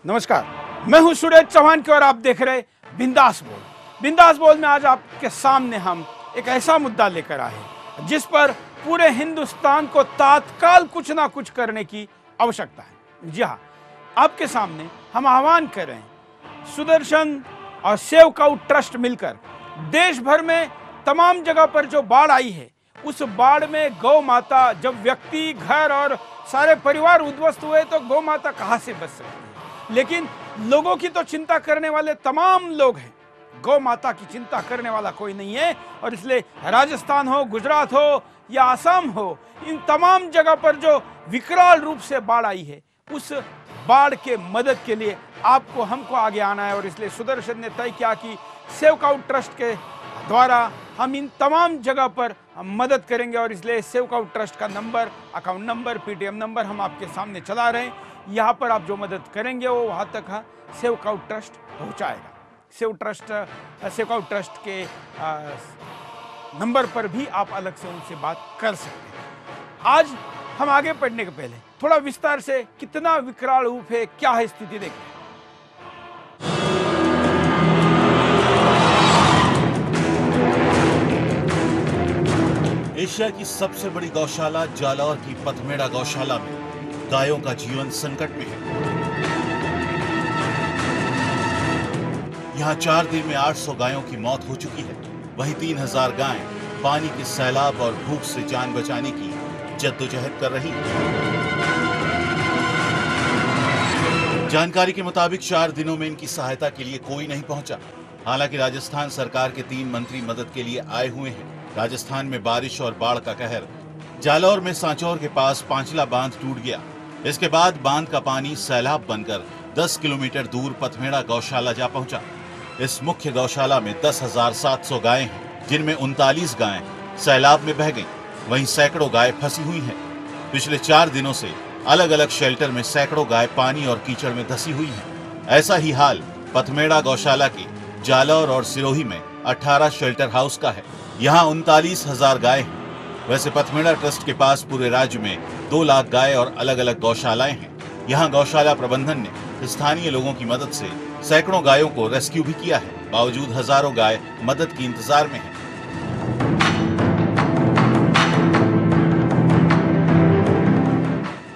नमस्कार, मैं हूं सुरेश चौहान की और आप देख रहे बिंदास बोल। बिंदास बोल में आज आपके सामने हम एक ऐसा मुद्दा लेकर आए हैं जिस पर पूरे हिंदुस्तान को तात्काल कुछ ना कुछ करने की आवश्यकता है। जी हाँ, आपके सामने हम आह्वान कर रहे हैं, सुदर्शन और सेव काउ ट्रस्ट मिलकर देश भर में तमाम जगह पर जो बाढ़ आई है, उस बाढ़ में गौ माता, जब व्यक्ति, घर और सारे परिवार उद्ध्वस्त हुए तो गौ माता कहाँ से बच सकती है। लेकिन लोगों की तो चिंता करने वाले तमाम लोग हैं, गौ माता की चिंता करने वाला कोई नहीं है। और इसलिए राजस्थान हो, गुजरात हो या आसाम हो, इन तमाम जगह पर जो विकराल रूप से बाढ़ आई है, उस बाढ़ के मदद के लिए आपको, हमको आगे आना है। और इसलिए सुदर्शन ने तय किया कि सेव काउ ट्रस्ट के द्वारा हम इन तमाम जगह पर मदद करेंगे। और इसलिए सेव काउ ट्रस्ट का number, account number, Paytm number हम आपके सामने चला रहे हैं। यहाँ पर आप जो मदद करेंगे वो वहाँ तक सेव काउ ट्रस्ट पहुँचाएगा। सेव काउ ट्रस्ट के नंबर पर भी आप अलग से उनसे बात कर सकते हैं। आज हम आगे बढ़ने के पहले थोड़ा विस्तार से कितना विकराल रूप है, क्या है स्थिति, देखिए। एशिया की सबसे बड़ी गौशाला जालौर की पथमेड़ा गौशाला में गायों का जीवन संकट में है। यहाँ 4 दिन में 800 गायों की मौत हो चुकी है। वहीं 3000 गायें पानी के सैलाब और भूख से जान बचाने की जद्दोजहद कर रही हैं। जानकारी के मुताबिक 4 दिनों में इनकी सहायता के लिए कोई नहीं पहुंचा। हालांकि राजस्थान सरकार के 3 मंत्री मदद के लिए आए हुए हैं। राजस्थान में बारिश और बाढ़ का कहर। जालौर में सांचौर के पास पांचला बांध टूट गया। इसके बाद बांध का पानी सैलाब बनकर 10 किलोमीटर दूर पथमेड़ा गौशाला जा पहुंचा। इस मुख्य गौशाला में 10,700 गायें हैं, जिनमें 39 गायें सैलाब में बह गईं। वहीं सैकड़ों गायें फंसी हुई हैं। पिछले 4 दिनों से अलग अलग शेल्टर में सैकड़ों गायें पानी और कीचड़ में धसी हुई हैं। ऐसा ही हाल पथमेड़ा गौशाला के जालौर और सिरोही में 18 शेल्टर हाउस का है। यहाँ 39,000 गायें हैं। वैसे पथमेड़ा ट्रस्ट के पास पूरे राज्य में 2 लाख गाय और अलग अलग गौशालाएं हैं। यहाँ गौशाला प्रबंधन ने स्थानीय लोगों की मदद से सैकड़ों गायों को रेस्क्यू भी किया है। बावजूद हजारों गाय मदद की इंतजार में हैं।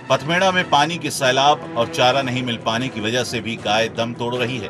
पथमेड़ा में पानी के सैलाब और चारा नहीं मिल पाने की वजह से भी गाय दम तोड़ रही है।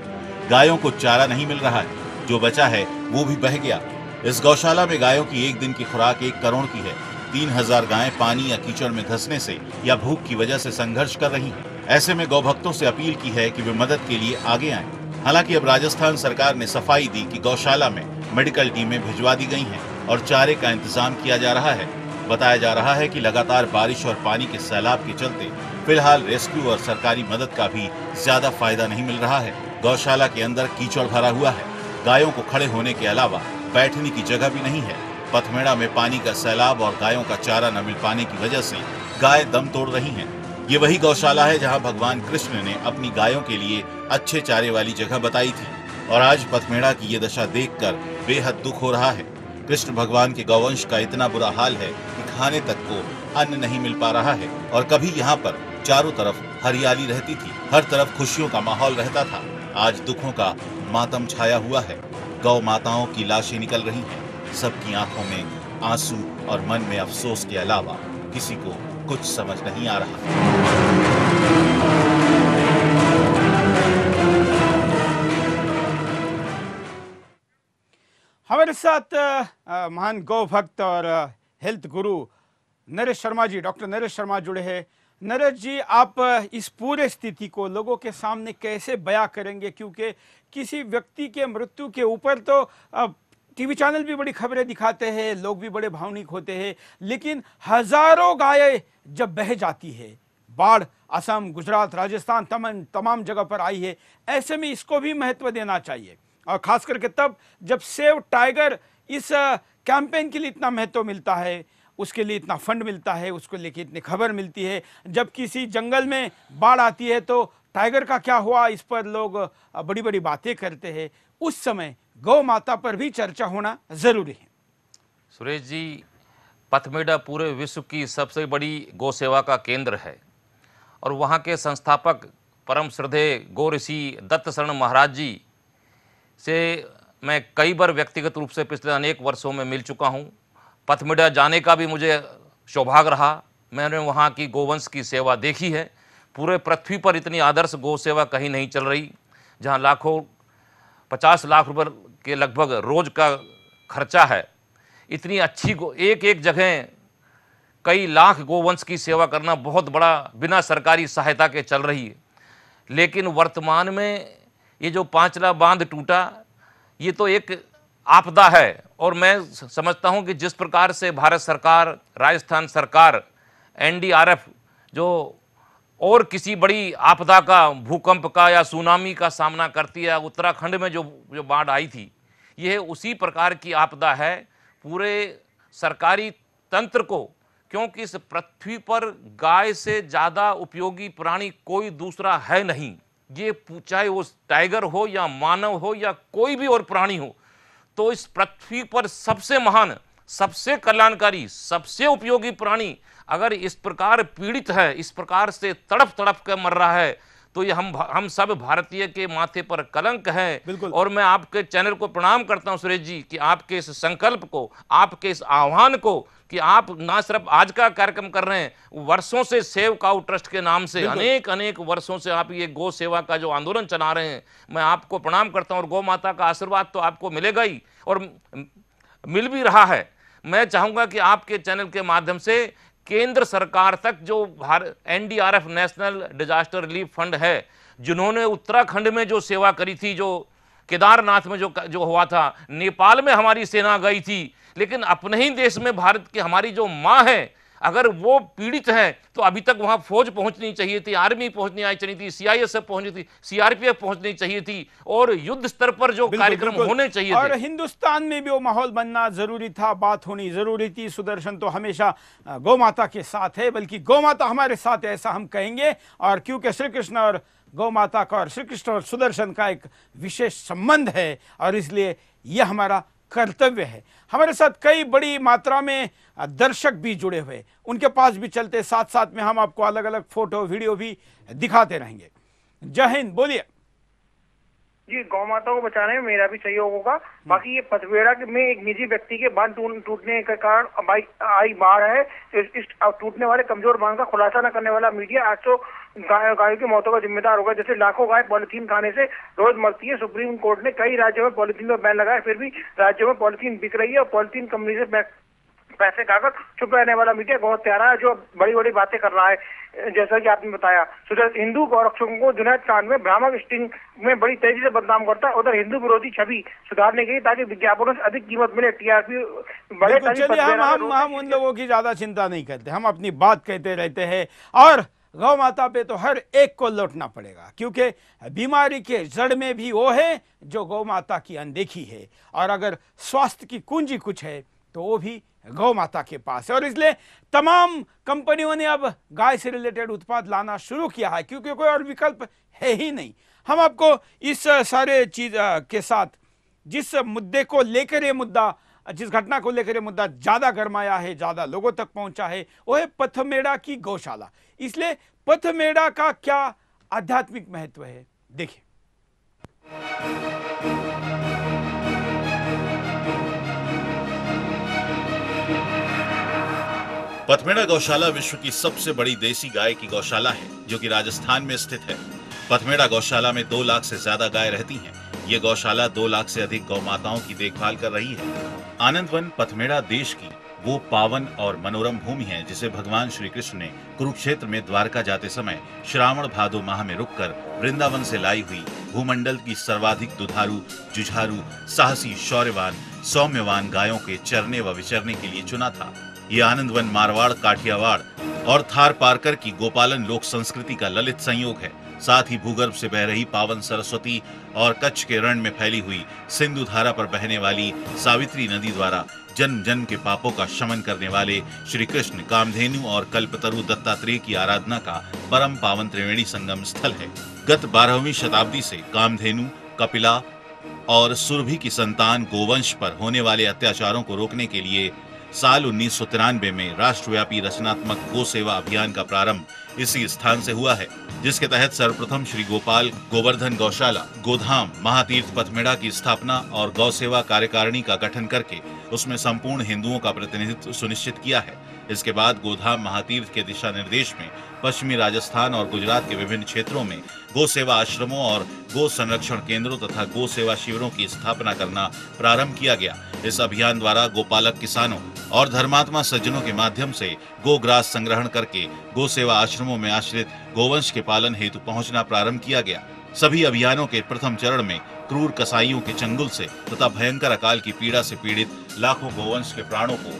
गायों को चारा नहीं मिल रहा है, जो बचा है वो भी बह गया। इस गौशाला में गायों की एक दिन की खुराक 1 करोड़ की है। 3000 गायें पानी या कीचड़ में धंसने से या भूख की वजह से संघर्ष कर रही हैं। ऐसे में गौभक्तों से अपील की है कि वे मदद के लिए आगे आएं। हालांकि अब राजस्थान सरकार ने सफाई दी कि गौशाला में मेडिकल टीमें भिजवा दी गई हैं और चारे का इंतजाम किया जा रहा है। बताया जा रहा है कि लगातार बारिश और पानी के सैलाब के चलते फिलहाल रेस्क्यू और सरकारी मदद का भी ज्यादा फायदा नहीं मिल रहा है। गौशाला के अंदर कीचड़ भरा हुआ है। गायों को खड़े होने के अलावा बैठने की जगह भी नहीं है। पथमेड़ा में पानी का सैलाब और गायों का चारा न मिल पाने की वजह से गाय दम तोड़ रही हैं। ये वही गौशाला है जहां भगवान कृष्ण ने अपनी गायों के लिए अच्छे चारे वाली जगह बताई थी। और आज पथमेड़ा की ये दशा देखकर बेहद दुख हो रहा है। कृष्ण भगवान के गौवंश का इतना बुरा हाल है कि खाने तक को अन्न नहीं मिल पा रहा है। और कभी यहाँ पर चारों तरफ हरियाली रहती थी, हर तरफ खुशियों का माहौल रहता था। आज दुखों का मातम छाया हुआ है। गौ माताओं की लाशें निकल रही हैं। सबकी आंखों में आंसू और मन में अफसोस के अलावा किसी को कुछ समझ नहीं आ रहा। हमारे साथ महान गौ भक्त और हेल्थ गुरु नरेश शर्मा जी, डॉक्टर नरेश शर्मा जुड़े हैं। नरेश जी, आप इस पूरे स्थिति को लोगों के सामने कैसे बयां करेंगे, क्योंकि किसी व्यक्ति के मृत्यु के ऊपर तो टीवी चैनल भी बड़ी खबरें दिखाते हैं, लोग भी बड़े भावनिक होते हैं, लेकिन हजारों गायें जब बह जाती है, बाढ़ असम, गुजरात, राजस्थान तमाम जगह पर आई है, ऐसे में इसको भी महत्व देना चाहिए। और खास करके तब जब सेव टाइगर इस कैंपेन के लिए इतना महत्व मिलता है, उसके लिए इतना फंड मिलता है, उसको लेके इतनी खबर मिलती है। जब किसी जंगल में बाढ़ आती है तो टाइगर का क्या हुआ, इस पर लोग बड़ी बड़ी बातें करते हैं। उस समय गौ माता पर भी चर्चा होना जरूरी है। सुरेश जी, पथमेड़ा पूरे विश्व की सबसे बड़ी गौ सेवा का केंद्र है और वहाँ के संस्थापक परम श्रद्धेय गो ऋषि दत्त शरण महाराज जी से मैं कई बार व्यक्तिगत रूप से पिछले अनेक वर्षों में मिल चुका हूँ। पथमेड़ा जाने का भी मुझे सौभाग्य रहा। मैंने वहाँ की गोवंश की सेवा देखी है। पूरे पृथ्वी पर इतनी आदर्श गौ सेवा कहीं नहीं चल रही, जहाँ लाखों 50 लाख रुपए के लगभग रोज का खर्चा है। इतनी अच्छी एक एक जगह कई लाख गोवंश की सेवा करना बहुत बड़ा बिना सरकारी सहायता के चल रही है। लेकिन वर्तमान में ये जो पांचला बांध टूटा, ये तो एक आपदा है। और मैं समझता हूँ कि जिस प्रकार से भारत सरकार, राजस्थान सरकार, एनडीआरएफ जो और किसी बड़ी आपदा का, भूकंप का या सुनामी का सामना करती है, उत्तराखंड में जो बाढ़ आई थी, यह उसी प्रकार की आपदा है पूरे सरकारी तंत्र को। क्योंकि इस पृथ्वी पर गाय से ज़्यादा उपयोगी प्राणी कोई दूसरा है नहीं। ये चाहे वो टाइगर हो या मानव हो या कोई भी और प्राणी हो, तो इस पृथ्वी पर सबसे महान, सबसे कल्याणकारी, सबसे उपयोगी प्राणी अगर इस प्रकार पीड़ित है, इस प्रकार से तड़प तड़प कर मर रहा है, तो ये हम सब भारतीय के माथे पर कलंक है। और मैं आपके चैनल को प्रणाम करता हूं सुरेश जी कि आपके इस संकल्प को, आपके इस आह्वान को, कि आप ना सिर्फ आज का कार्यक्रम कर रहे हैं, वर्षों से सेव काउ ट्रस्ट के नाम से अनेक वर्षों से आप ये गौ सेवा का जो आंदोलन चला रहे हैं, मैं आपको प्रणाम करता हूं। और गौ माता का आशीर्वाद तो आपको मिलेगा ही और मिल भी रहा है। मैं चाहूंगा कि आपके चैनल के माध्यम से केंद्र सरकार तक जो NDRF national disaster relief fund है, जिन्होंने उत्तराखंड में जो सेवा करी थी, जो केदारनाथ में जो हुआ था, नेपाल में हमारी सेना गई थी, लेकिन अपने ही देश में भारत की हमारी जो माँ है, अगर वो पीड़ित है तो अभी तक वहां फौज पहुंचनी चाहिए थी, आर्मी पहुंचनी चाहिए थी, सीआईएसएफ पहुंचनी थी, सीआरपीएफ पहुंचनी चाहिए थी, और युद्ध स्तर पर जो कार्यक्रम होने चाहिए थे। और हिंदुस्तान में भी वो माहौल बनना जरूरी था, बात होनी जरूरी थी। सुदर्शन तो हमेशा गौ माता के साथ है, बल्कि गौ माता हमारे साथ है ऐसा हम कहेंगे। और क्योंकि श्री कृष्ण और गौ माता का और श्री कृष्ण और सुदर्शन का एक विशेष संबंध है, और इसलिए यह हमारा कर्तव्य है। हमारे साथ कई बड़ी मात्रा में दर्शक भी जुड़े हुए, उनके पास भी चलते, साथ साथ में हम आपको अलग अलग फोटो वीडियो भी दिखाते रहेंगे। जय हिंद, बोलिए जी। गौ माता को बचाने में मेरा भी सहयोग होगा। बाकी ये पथमेड़ा में एक निजी व्यक्ति के बांध टूटने के कारण आई बाढ़ है। इस टूटने वाले कमजोर बांध का खुलासा न करने वाला मीडिया आज तो गायों की मौतों का जिम्मेदार होगा। जैसे लाखों गाय पॉलिथीन खाने से रोज मरती है। सुप्रीम कोर्ट ने कई राज्यों में पॉलिथीन पर बैन लगाया, फिर भी राज्यों में पॉलिथीन बिक रही है। और पॉलिथीन कंपनी से पैसे खाकर चुप रहने वाला मीडिया बहुत प्यारा है, जो बड़ी बड़ी बातें कर रहा है। जैसा कि आपने बताया, हिंदू गौरक्षकों को जुनैद खान में भ्रामक स्टिंग में बड़ी तेजी से बदनाम करता है। उधर हिंदू विरोधी छवि सुधारने की, ताकि विज्ञापनों से अधिक कीमत मिले, टीआरपी बढ़े। चलिए हम उन लोगों की ज्यादा चिंता नहीं करते, हम अपनी बात कहते रहते हैं। और गौ माता पे तो हर एक को लौटना पड़ेगा, क्योंकि बीमारी के जड़ में भी वो है जो गौ माता की अनदेखी है। और अगर स्वास्थ्य की कुंजी कुछ है तो वो भी गौ माता के पास है। और इसलिए तमाम कंपनियों ने अब गाय से रिलेटेड उत्पाद लाना शुरू किया है, क्योंकि कोई और विकल्प है ही नहीं। हम आपको इस सारे चीज के साथ जिस मुद्दे को लेकर ये मुद्दा, जिस घटना को लेकर ये मुद्दा ज्यादा गरमाया है, ज्यादा लोगों तक पहुंचा है, वो है पथमेड़ा की गौशाला। इसलिए पथमेड़ा का क्या आध्यात्मिक महत्व है, देखिए। पथमेड़ा गौशाला विश्व की सबसे बड़ी देसी गाय की गौशाला है, जो कि राजस्थान में स्थित है। पथमेड़ा गौशाला में 2 लाख से ज्यादा गाय रहती हैं। ये गौशाला 2 लाख से अधिक गौ माताओं की देखभाल कर रही है। आनंदवन पथमेड़ा देश की वो पावन और मनोरम भूमि है, जिसे भगवान श्री कृष्ण ने कुरुक्षेत्र में द्वारका जाते समय श्रावण भादो माह में रुककर वृंदावन से लाई हुई भूमंडल की सर्वाधिक दुधारू, जुझारू, साहसी, शौर्यवान, सौम्यवान गायों के चरने व विचरने के लिए चुना था। ये आनंदवन मारवाड़, काठियावाड़ और थार पारकर की गोपालन लोक संस्कृति का ललित संयोग है। साथ ही भूगर्भ से बह रही पावन सरस्वती और कच्छ के रण में फैली हुई सिंधु धारा पर बहने वाली सावित्री नदी द्वारा जन्म जन्म के पापों का शमन करने वाले श्री कृष्ण, कामधेनु और कल्पतरु दत्तात्रेय की आराधना का परम पावन त्रिवेणी संगम स्थल है। गत 12वीं शताब्दी से कामधेनु, कपिला और सुरभि की संतान गोवंश पर होने वाले अत्याचारों को रोकने के लिए साल 1993 में राष्ट्रव्यापी रचनात्मक गो सेवा अभियान का प्रारंभ इसी स्थान से हुआ है, जिसके तहत सर्वप्रथम श्री गोपाल गोवर्धन गौशाला गोधाम महातीर्थ पथमेड़ा की स्थापना और गौ सेवा कार्यकारिणी का गठन करके उसमें संपूर्ण हिंदुओं का प्रतिनिधित्व सुनिश्चित किया है। इसके बाद गोधाम महातीर्थ के दिशा निर्देश में पश्चिमी राजस्थान और गुजरात के विभिन्न क्षेत्रों में गो सेवा आश्रमों और गो संरक्षण केंद्रों तथा गो सेवा शिविरों की स्थापना करना प्रारंभ किया गया। इस अभियान द्वारा गोपालक किसानों और धर्मात्मा सज्जनों के माध्यम से गोग्रास संग्रहण करके गो सेवा आश्रमों में आश्रित गोवंश के पालन हेतु पहुंचना प्रारंभ किया गया। सभी अभियानों के प्रथम चरण में क्रूर कसाईयों के चंगुल से तथा भयंकर अकाल की पीड़ा से पीड़ित लाखों गोवंश के प्राणों को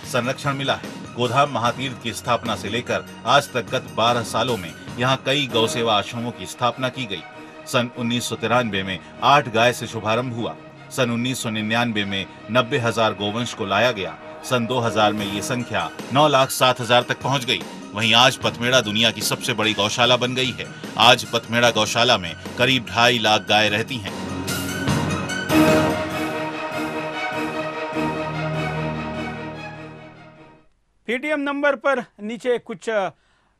संरक्षण मिला है। गोधाम महातीर्थ की स्थापना से लेकर आज तक गत 12 सालों में यहाँ कई गौ सेवा आश्रमों की स्थापना की गई। सन 1993 में 8 गाय से शुभारंभ हुआ। सन 1999 में 90,000 गोवंश को लाया गया। सन 2000 में ये संख्या 9,07,000 तक पहुंच गई। वहीं आज पथमेड़ा दुनिया की सबसे बड़ी गौशाला बन गई है। आज पथमेड़ा गौशाला में करीब 2.5 लाख गाय रहती हैं। पेटीएम नंबर पर नीचे कुछ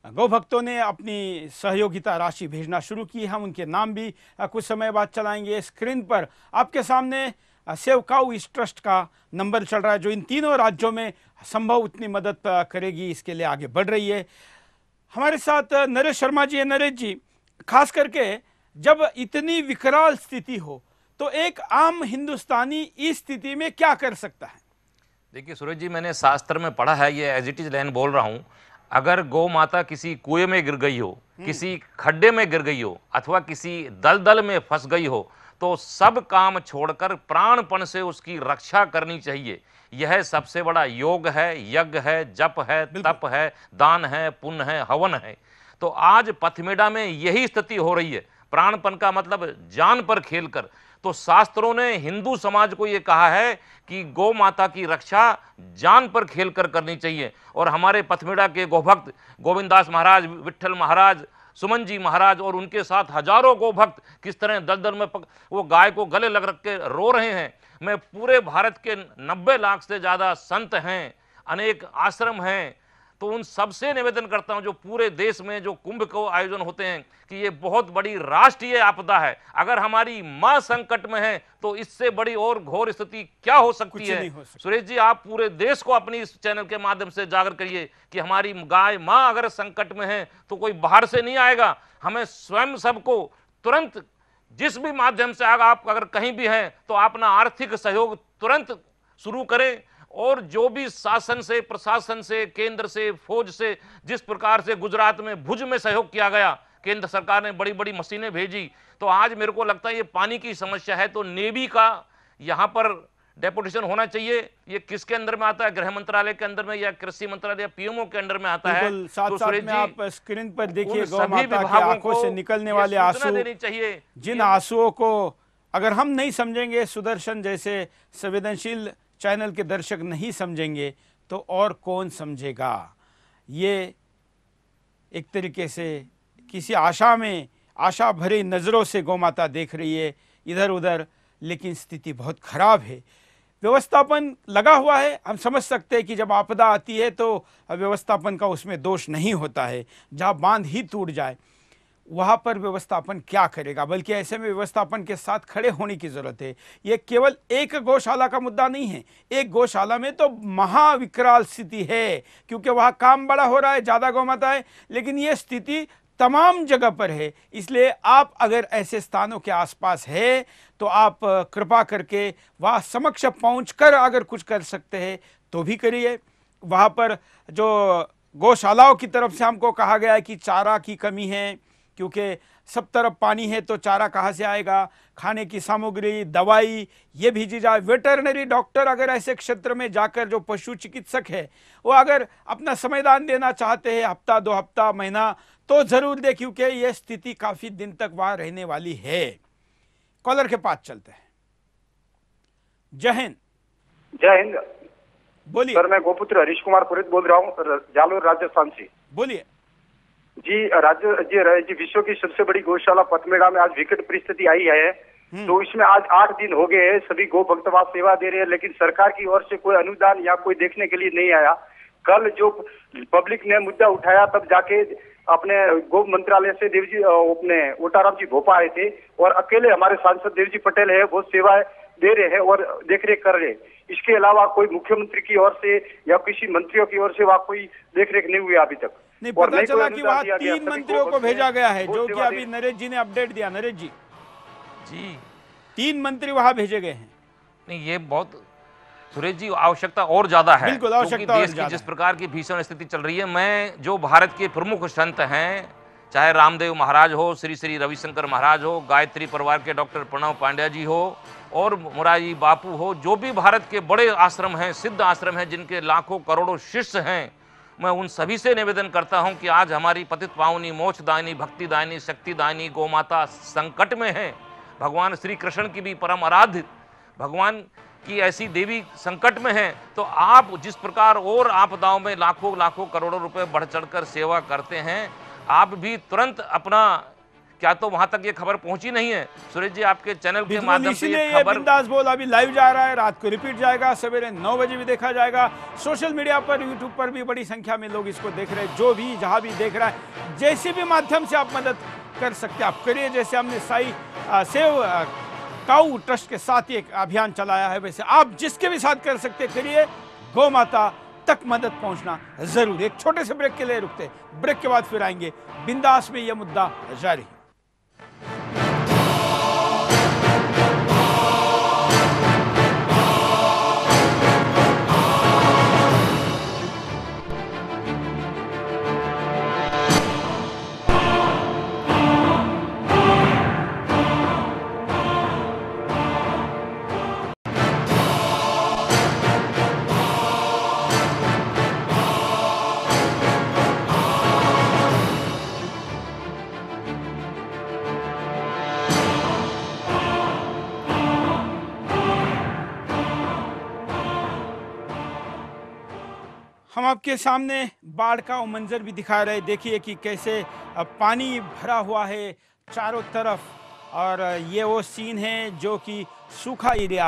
गौ भक्तों ने अपनी सहयोगिता राशि भेजना शुरू की। हम उनके नाम भी कुछ समय बाद चलाएंगे। स्क्रीन पर आपके सामने सेव काउ इस ट्रस्ट का नंबर चल रहा है, जो इन तीनों राज्यों में संभव उतनी मदद करेगी, इसके लिए आगे बढ़ रही है। हमारे साथ नरेश शर्मा जी है। नरेश जी, खास करके जब इतनी विकराल स्थिति हो तो एक आम हिंदुस्तानी इस स्थिति में क्या कर सकता है? देखिए सूरज जी, मैंने शास्त्र में पढ़ा है, ये एज इट इज लाइन बोल रहा हूँ। अगर गौ माता किसी कुएं में गिर गई हो, किसी खड्डे में गिर गई हो अथवा किसी दलदल में फंस गई हो, तो सब काम छोड़कर प्राणपण से उसकी रक्षा करनी चाहिए। यह सबसे बड़ा योग है, यज्ञ है, जप है, तप है, दान है, पुण्य है, हवन है। तो आज पथमेड़ा में यही स्थिति हो रही है। प्राणपण का मतलब जान पर खेलकर। तो शास्त्रों ने हिंदू समाज को यह कहा है कि गौ माता की रक्षा जान पर खेलकर करनी चाहिए। और हमारे पथमेड़ा के गोभक्त गोविंदास महाराज, विट्ठल महाराज, सुमन जी महाराज और उनके साथ हजारों गो भक्त किस तरह दलदल में वो गाय को गले लग रख के रो रहे हैं। मैं पूरे भारत के 90 लाख से ज्यादा संत हैं, अनेक आश्रम हैं, तो उन सबसे निवेदन करता हूं जो पूरे देश में जो कुंभ को आयोजन होते हैं कि ये बहुत बड़ी राष्ट्रीय आपदा है। अगर हमारी मां संकट में है तो इससे बड़ी और घोर स्थिति क्या हो सकती है? सुरेश जी, आप पूरे देश को अपनी इस चैनल के माध्यम से जागर करिए कि हमारी गाय मां अगर संकट में है तो कोई बाहर से नहीं आएगा। हमें स्वयं सबको तुरंत जिस भी माध्यम से आप अगर कहीं भी हैं तो अपना आर्थिक सहयोग तुरंत शुरू करें। और जो भी शासन से, प्रशासन से, केंद्र से, फौज से, जिस प्रकार से गुजरात में भुज में सहयोग किया गया, केंद्र सरकार ने बड़ी बड़ी मशीनें भेजी, तो आज मेरे को लगता है ये पानी की समस्या है तो नेवी का यहाँ पर डेपुटेशन होना चाहिए। ये किसके अंदर में आता है? गृह मंत्रालय के अंदर में या कृषि मंत्रालय या पीएमओ के अंदर में आता है? साथ साथ में आप स्क्रीन पर देखिए गौ माता की आंखों से निकलने वाले आंसू देनी चाहिए। जिन आंसुओं को अगर हम नहीं समझेंगे, सुदर्शन जैसे संवेदनशील चैनल के दर्शक नहीं समझेंगे तो और कौन समझेगा? ये एक तरीके से किसी आशा में, आशा भरी नज़रों से गौ माता देख रही है इधर उधर, लेकिन स्थिति बहुत खराब है। व्यवस्थापन लगा हुआ है। हम समझ सकते हैं कि जब आपदा आती है तो व्यवस्थापन का उसमें दोष नहीं होता है। जहाँ बांध ही टूट जाए वहाँ पर व्यवस्थापन क्या करेगा? बल्कि ऐसे में व्यवस्थापन के साथ खड़े होने की ज़रूरत है। ये केवल एक गौशाला का मुद्दा नहीं है। एक गौशाला में तो महाविकराल स्थिति है, क्योंकि वहाँ काम बड़ा हो रहा है, ज़्यादा गौ माता है, लेकिन ये स्थिति तमाम जगह पर है। इसलिए आप अगर ऐसे स्थानों के आसपास है तो आप कृपा करके वहाँ समक्ष पहुँचकर अगर कुछ कर सकते हैं तो भी करिए। वहाँ पर जो गौशालाओं की तरफ से हमको कहा गया है कि चारा की कमी है, क्योंकि सब तरफ पानी है तो चारा कहाँ से आएगा? खाने की सामग्री, दवाई ये भेजी जाए। वेटरनरी डॉक्टर अगर ऐसे क्षेत्र में जाकर, जो पशु चिकित्सक है वो अगर अपना समयदान देना चाहते हैं, हफ्ता 2 हफ्ता महीना, तो जरूर दे, क्योंकि ये स्थिति काफी दिन तक वहां रहने वाली है। कॉलर के पास चलते हैं। जय हिंद। जय हिंद। बोलिए सर, मैं गोपुत्र हरीश कुमार पुरोहित बोल रहा हूँ, जालोर राजस्थान से। बोलिए जी। जी विश्व की सबसे बड़ी गौशाला पथमेड़ा में आज विकट परिस्थिति आई है। तो इसमें आज 8 दिन हो गए हैं। सभी गौ भक्त वहां सेवा दे रहे हैं, लेकिन सरकार की ओर से कोई अनुदान या कोई देखने के लिए नहीं आया। कल जो पब्लिक ने मुद्दा उठाया तब जाके अपने गो मंत्रालय से देवजी अपने ओटाराम जी भोपा आए थे और अकेले हमारे सांसद देवजी पटेल है वो सेवाएं दे रहे हैं और देखरेख कर रहे हैं। इसके अलावा कोई मुख्यमंत्री की ओर से या किसी मंत्रियों की ओर से वहाँ कोई देखरेख नहीं हुई अभी तक। नहीं, और पता चला कि अनुदान वहाँ दिया गया, 3 सभी मंत्रियों को गो भेजा गया है, गो जो कि सेवा अभी नरेश जी ने अपडेट दिया। नरेश जी, जी 3 मंत्री वहाँ भेजे गए हैं। नहीं, ये बहुत सुरेश जी आवश्यकता और ज्यादा है, बिल्कुल, क्योंकि आवश्यकता और देश की ज्यादा जिस है। प्रकार की भीषण स्थिति चल रही है। मैं जो भारत के प्रमुख संत हैं, चाहे रामदेव महाराज हो, श्री श्री रविशंकर महाराज हो, गायत्री परिवार के डॉक्टर प्रणव पांड्या जी हो और मुरारी बापू हो, जो भी भारत के बड़े आश्रम हैं, सिद्ध आश्रम हैं, जिनके लाखों करोड़ों शिष्य हैं, मैं उन सभी से निवेदन करता हूं कि आज हमारी पतित पावनी, मोक्षदायिनी, भक्तिदायिनी, शक्तिदायिनी गौ माता संकट में है। भगवान श्री कृष्ण की भी परम आराध्य भगवान की ऐसी देवी संकट में है, तो आप जिस प्रकार और आपदाओं में लाखों लाखों करोड़ों रुपए बढ़ चढ़कर सेवा करते हैं, आप भी तुरंत अपना, क्या तो वहां तक ये खबर पहुंची नहीं है सुरेश जी, आपके चैनल के बिल्कुल, माध्यम से इसीलिए ये ये खबर बिंदास बोल अभी लाइव जा रहा है, रात को रिपीट जाएगा, सवेरे 9 बजे भी देखा जाएगा। सोशल मीडिया पर, यूट्यूब पर भी बड़ी संख्या में लोग इसको देख रहे हैं। जो भी जहां भी देख रहा है, जैसे भी माध्यम से आप मदद कर सकते आप करिए। जैसे हमने साई सेव काऊ ट्रस्ट के साथ एक अभियान चलाया है, वैसे आप जिसके भी साथ कर सकते करिए। गौ माता तक मदद पहुंचना जरूर। एक छोटे से ब्रेक के लिए रुकते, ब्रेक के बाद फिर आएंगे। बिंदास में यह मुद्दा जारी। हम आपके सामने बाढ़ का वो मंजर भी दिखा रहे। देखिए कि कैसे पानी भरा हुआ है चारों तरफ, और ये वो सीन है जो कि सूखा एरिया,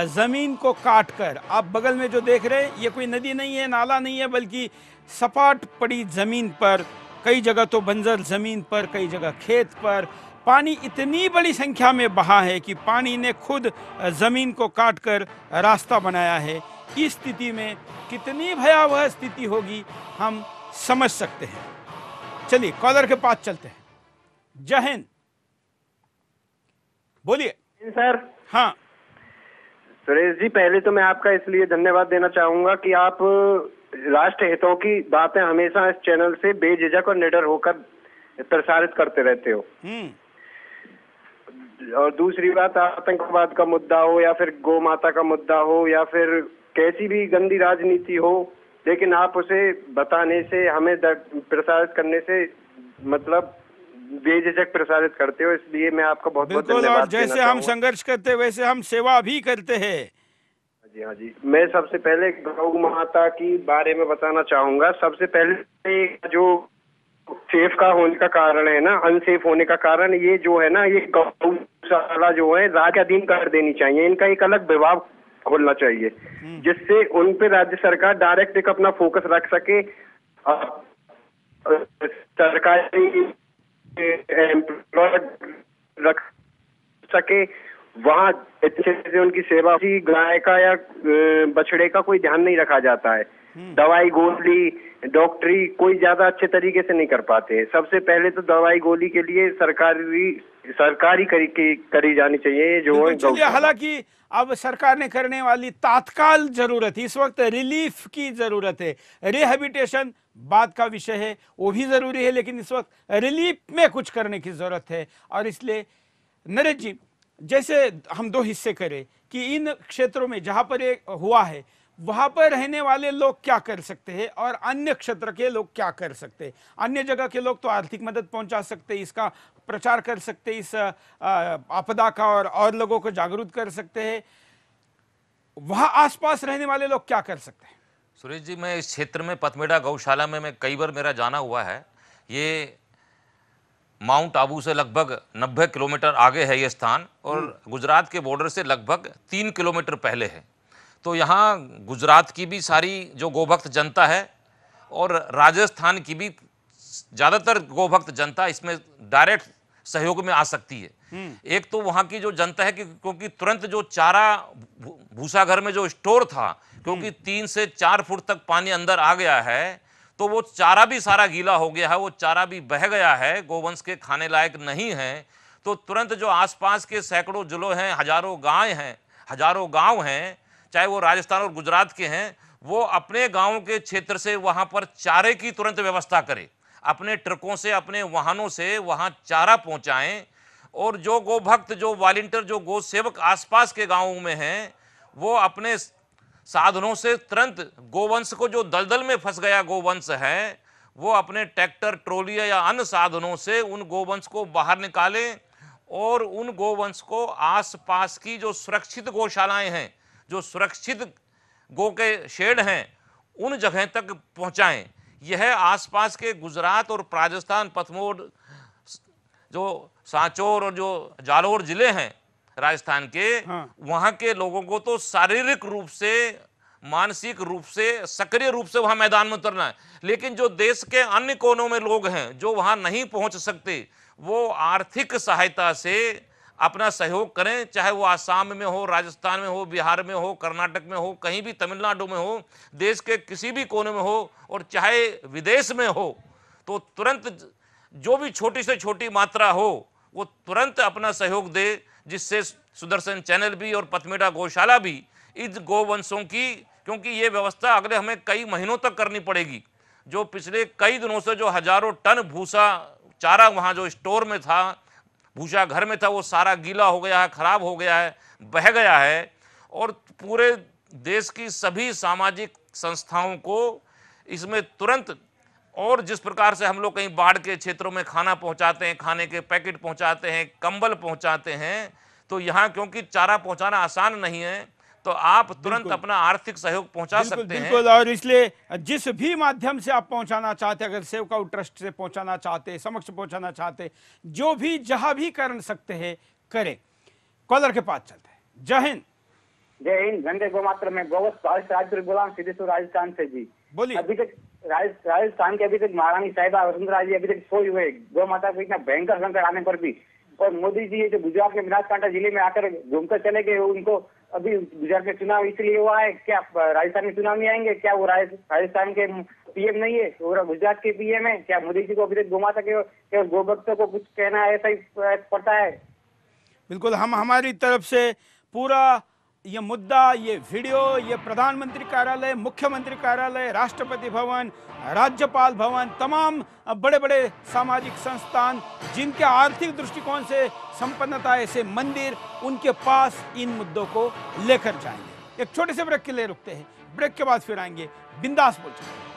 ज़मीन को काट कर आप बगल में जो देख रहे हैं, ये कोई नदी नहीं है, नाला नहीं है, बल्कि सपाट पड़ी ज़मीन पर, कई जगह तो बंजर ज़मीन पर, कई जगह खेत पर पानी इतनी बड़ी संख्या में बहा है कि पानी ने खुद ज़मीन को काट कर रास्ता बनाया है। इस स्थिति में कितनी भयावह स्थिति होगी हम समझ सकते हैं। चलिए कॉलर के पास चलते हैं। जय हिंद, बोलिए सर। हाँ सुरेश जी, पहले तो मैं आपका इसलिए धन्यवाद देना चाहूंगा कि आप राष्ट्र हितों की बातें हमेशा इस चैनल से बेझिझक और निडर होकर प्रसारित करते रहते हो। और दूसरी बात, आतंकवाद का मुद्दा हो या फिर गौ माता का मुद्दा हो या फिर कैसी भी गंदी राजनीति हो, लेकिन आप उसे बताने से, हमें प्रसारित करने से मतलब बेझिझक प्रसारित करते हो, इसलिए मैं आपका बहुत बहुत बिल्कुल। धन्यवाद और जैसे हम संघर्ष करते हैं वैसे हम सेवा भी करते हैं। जी हाँ जी। मैं सबसे पहले गौ माता की बारे में बताना चाहूंगा। सबसे पहले जो सेफ का होने का कारण है ना, अनसेफ होने का कारण ये जो है ना, ये गौशाला जो है राज्य अधीन कर देनी चाहिए। इनका एक अलग विभाग खोलना चाहिए जिससे उन पे राज्य सरकार डायरेक्ट एक अपना फोकस रख सके, सरकारी एम्प्लॉय रख सके, वहाँ अच्छे से उनकी सेवा। गाय का या बछड़े का कोई ध्यान नहीं रखा जाता है। दवाई गोली, डॉक्टरी कोई ज्यादा अच्छे तरीके से नहीं कर पाते। सबसे पहले तो दवाई गोली के लिए सरकारी करी जानी चाहिए जो है। हालांकि अब सरकार ने करने वाली तात्काल जरूरत है, इस वक्त रिलीफ की जरूरत है। रिहेबिलिटेशन बाद का विषय है, वो भी जरूरी है, लेकिन इस वक्त रिलीफ में कुछ करने की जरूरत है। और इसलिए नरेश जी, जैसे हम 2 हिस्से करें कि इन क्षेत्रों में जहां पर ये हुआ है वहां पर रहने वाले लोग क्या कर सकते हैं और अन्य क्षेत्र के लोग क्या कर सकते हैं। अन्य जगह के लोग तो आर्थिक मदद पहुंचा सकते हैं, इसका प्रचार कर सकते हैं, इस आपदा का, और लोगों को जागरूक कर सकते हैं। वहां आसपास रहने वाले लोग क्या कर सकते हैं? सुरेश जी, मैं इस क्षेत्र में पथमेड़ा गौशाला में मैं कई बार मेरा जाना हुआ है। ये माउंट आबू से लगभग 90 किलोमीटर आगे है ये स्थान, और गुजरात के बॉर्डर से लगभग 3 किलोमीटर पहले है। तो यहाँ गुजरात की भी सारी जो गोभक्त जनता है और राजस्थान की भी ज़्यादातर गोभक्त जनता इसमें डायरेक्ट सहयोग में आ सकती है। एक तो वहाँ की जो जनता है कि क्योंकि तुरंत जो चारा भूसा घर में जो स्टोर था, क्योंकि 3 से 4 फुट तक पानी अंदर आ गया है, तो वो चारा भी सारा गीला हो गया है, वो चारा भी बह गया है, गोवंश के खाने लायक नहीं है। तो तुरंत जो आसपास के सैकड़ों जिलों हैं, हजारों गांव हैं, चाहे वो राजस्थान और गुजरात के हैं, वो अपने गांव के क्षेत्र से वहां पर चारे की तुरंत व्यवस्था करें, अपने ट्रकों से, अपने वाहनों से वहां चारा पहुंचाएं। और जो गोभक्त, जो वॉलंटियर, जो गो सेवक आसपास के गांवों में हैं, वो अपने साधनों से तुरंत गोवंश को, जो दलदल में फंस गया गोवंश है, वो अपने ट्रैक्टर, ट्रॉली या अन्य साधनों से उन गोवंश को बाहर निकालें और उन गोवंश को आसपास की जो सुरक्षित गौशालाएं हैं, जो सुरक्षित गो के शेड हैं, उन जगह तक पहुंचाएं। यह आसपास के गुजरात और राजस्थान, पथमोर, जो सांचौर और जो जालौर जिले हैं राजस्थान के, वहां के लोगों को तो शारीरिक रूप से, मानसिक रूप से, सक्रिय रूप से वहां मैदान में उतरना है। लेकिन जो देश के अन्य कोनों में लोग हैं जो वहां नहीं पहुंच सकते, वो आर्थिक सहायता से अपना सहयोग करें, चाहे वो आसाम में हो, राजस्थान में हो, बिहार में हो, कर्नाटक में हो, कहीं भी तमिलनाडु में हो, देश के किसी भी कोने में हो, और चाहे विदेश में हो, तो तुरंत जो भी छोटी से छोटी मात्रा हो वो तुरंत अपना सहयोग दे, जिससे सुदर्शन चैनल भी और पथमेड़ा गौशाला भी इस गोवंशों की, क्योंकि ये व्यवस्था अगले हमें कई महीनों तक करनी पड़ेगी। जो पिछले कई दिनों से जो हजारों टन भूसा चारा वहाँ जो स्टोर में था, भूसा घर में था, वो सारा गीला हो गया है, खराब हो गया है, बह गया है। और पूरे देश की सभी सामाजिक संस्थाओं को इसमें तुरंत, और जिस प्रकार से हम लोग कहीं बाढ़ के क्षेत्रों में खाना पहुंचाते हैं, खाने के पैकेट पहुंचाते हैं, कंबल पहुंचाते हैं, तो यहाँ क्योंकि चारा पहुंचाना आसान नहीं है, तो आप तुरंत अपना आर्थिक सहयोग पहुंचा सकते हैं। बिल्कुल, और इसलिए जिस भी माध्यम से आप पहुंचाना चाहते, अगर सेवकाऊ ट्रस्ट से पहुंचाना चाहते, समक्ष पहुंचाना चाहते, जो भी जहां भी कर सकते हैं करें। कॉलर के पास चलते हैं। जय हिंद। जय हिंद। घंटे गोमात्र में गोवत्स गुलाम सिद्धेश्वर राजस्थान से जी। बोलिए। अभी तक राजस्थान के अभी तक महारानी साहिबा वसुंधरा जी अभी तक सोई हुए गौ माता को इतना भयंकर संकट आने पर भी, और मोदी जी ये जो गुजरात के बनासकांठा जिले में आकर घूमकर चले गए, उनको अभी गुजरात में चुनाव इसलिए हुआ है, क्या राजस्थान में चुनाव नहीं आएंगे? क्या वो राजस्थान के पीएम नहीं है, वो गुजरात के पीएम है? क्या मोदी जी को अभी तक गौ माता के गोभक्तों को कुछ कहना ऐसा ही पड़ता है? बिल्कुल, हम हमारी तरफ से पूरा ये मुद्दा, ये वीडियो, ये प्रधानमंत्री कार्यालय, मुख्यमंत्री कार्यालय, राष्ट्रपति भवन, राज्यपाल भवन, तमाम बड़े बड़े सामाजिक संस्थान जिनके आर्थिक दृष्टिकोण से संपन्नता, ऐसे मंदिर, उनके पास इन मुद्दों को लेकर जाएंगे। एक छोटे से ब्रेक के लिए रुकते हैं, ब्रेक के बाद फिर आएंगे बिंदास बोल चुके।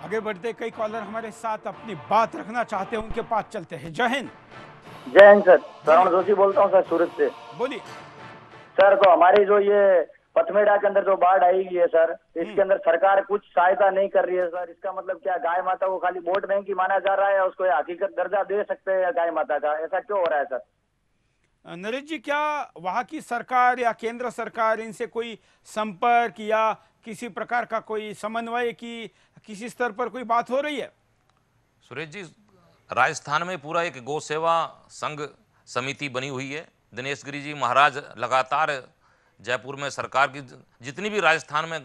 आगे बढ़ते कई कॉलर हमारे साथ अपनी बात रखना चाहते हैं, उनके पास चलते हैं। जय हिंद। जय हिंद सर, श्रवण जोशी बोलता हूँ सर, सूरत से। बोलिए सर, तो हमारी जो ये पथमेड़ा के अंदर जो बाढ़ आई है सर, इसके अंदर सरकार कुछ सहायता नहीं कर रही है सर। इसका मतलब क्या, गाय माता को खाली वोट बैंक ही माना जा रहा है, उसको हकीकत दर्जा दे सकते हैं गाय माता का? ऐसा क्यों हो रहा है सर? नरेश जी, क्या वहाँ की सरकार या केंद्र सरकार इनसे कोई संपर्क या किसी प्रकार का कोई समन्वय की किसी स्तर पर कोई बात हो रही है? सुरेश जी, राजस्थान में पूरा एक गौ सेवा संघ समिति बनी हुई है। दिनेश गिरी जी महाराज लगातार जयपुर में सरकार की जितनी भी राजस्थान में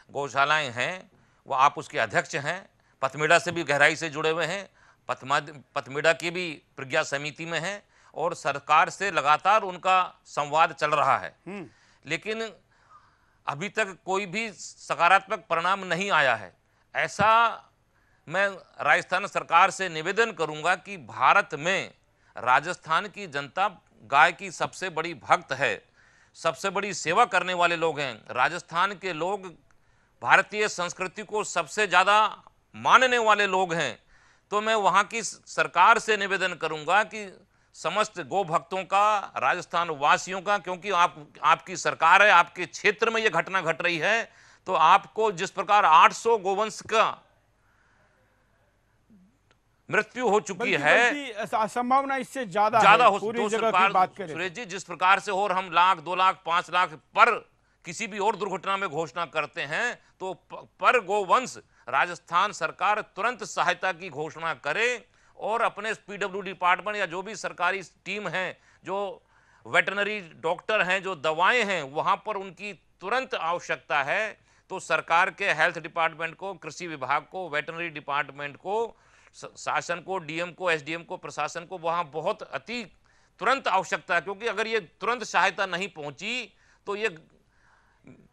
गौशालाएं हैं, वो आप उसके अध्यक्ष हैं। पथमेड़ा से भी गहराई से जुड़े हुए हैं, पथमेड़ा की भी प्रज्ञा समिति में हैं, और सरकार से लगातार उनका संवाद चल रहा है। लेकिन अभी तक कोई भी सकारात्मक परिणाम नहीं आया है। ऐसा मैं राजस्थान सरकार से निवेदन करूंगा कि भारत में राजस्थान की जनता गाय की सबसे बड़ी भक्त है, सबसे बड़ी सेवा करने वाले लोग हैं। राजस्थान के लोग भारतीय संस्कृति को सबसे ज़्यादा मानने वाले लोग हैं। तो मैं वहाँ की सरकार से निवेदन करूँगा कि समस्त गौ भक्तों का, राजस्थान वासियों का, क्योंकि आपकी सरकार है, आपके क्षेत्र में ये घटना घट रही है, तो आपको जिस प्रकार 800 गोवंश का मृत्यु हो चुकी है, संभावना इससे ज्यादा हो पूरी जगह की बात करें सुरेश जी, जिस प्रकार से और हम लाख, 2 लाख, 5 लाख पर किसी भी और दुर्घटना में घोषणा करते हैं, तो पर गोवंश राजस्थान सरकार तुरंत सहायता की घोषणा करे और अपने पीडब्ल्यू डिपार्टमेंट या जो भी सरकारी टीम है, जो वेटरनरी डॉक्टर हैं, जो दवाएं हैं, वहां पर उनकी तुरंत आवश्यकता है। तो सरकार के हेल्थ डिपार्टमेंट को, कृषि विभाग को, वेटरनरी डिपार्टमेंट को, शासन को, डीएम को, एसडीएम को, प्रशासन को वहां बहुत अति तुरंत आवश्यकता है, क्योंकि अगर ये तुरंत सहायता नहीं पहुंची तो ये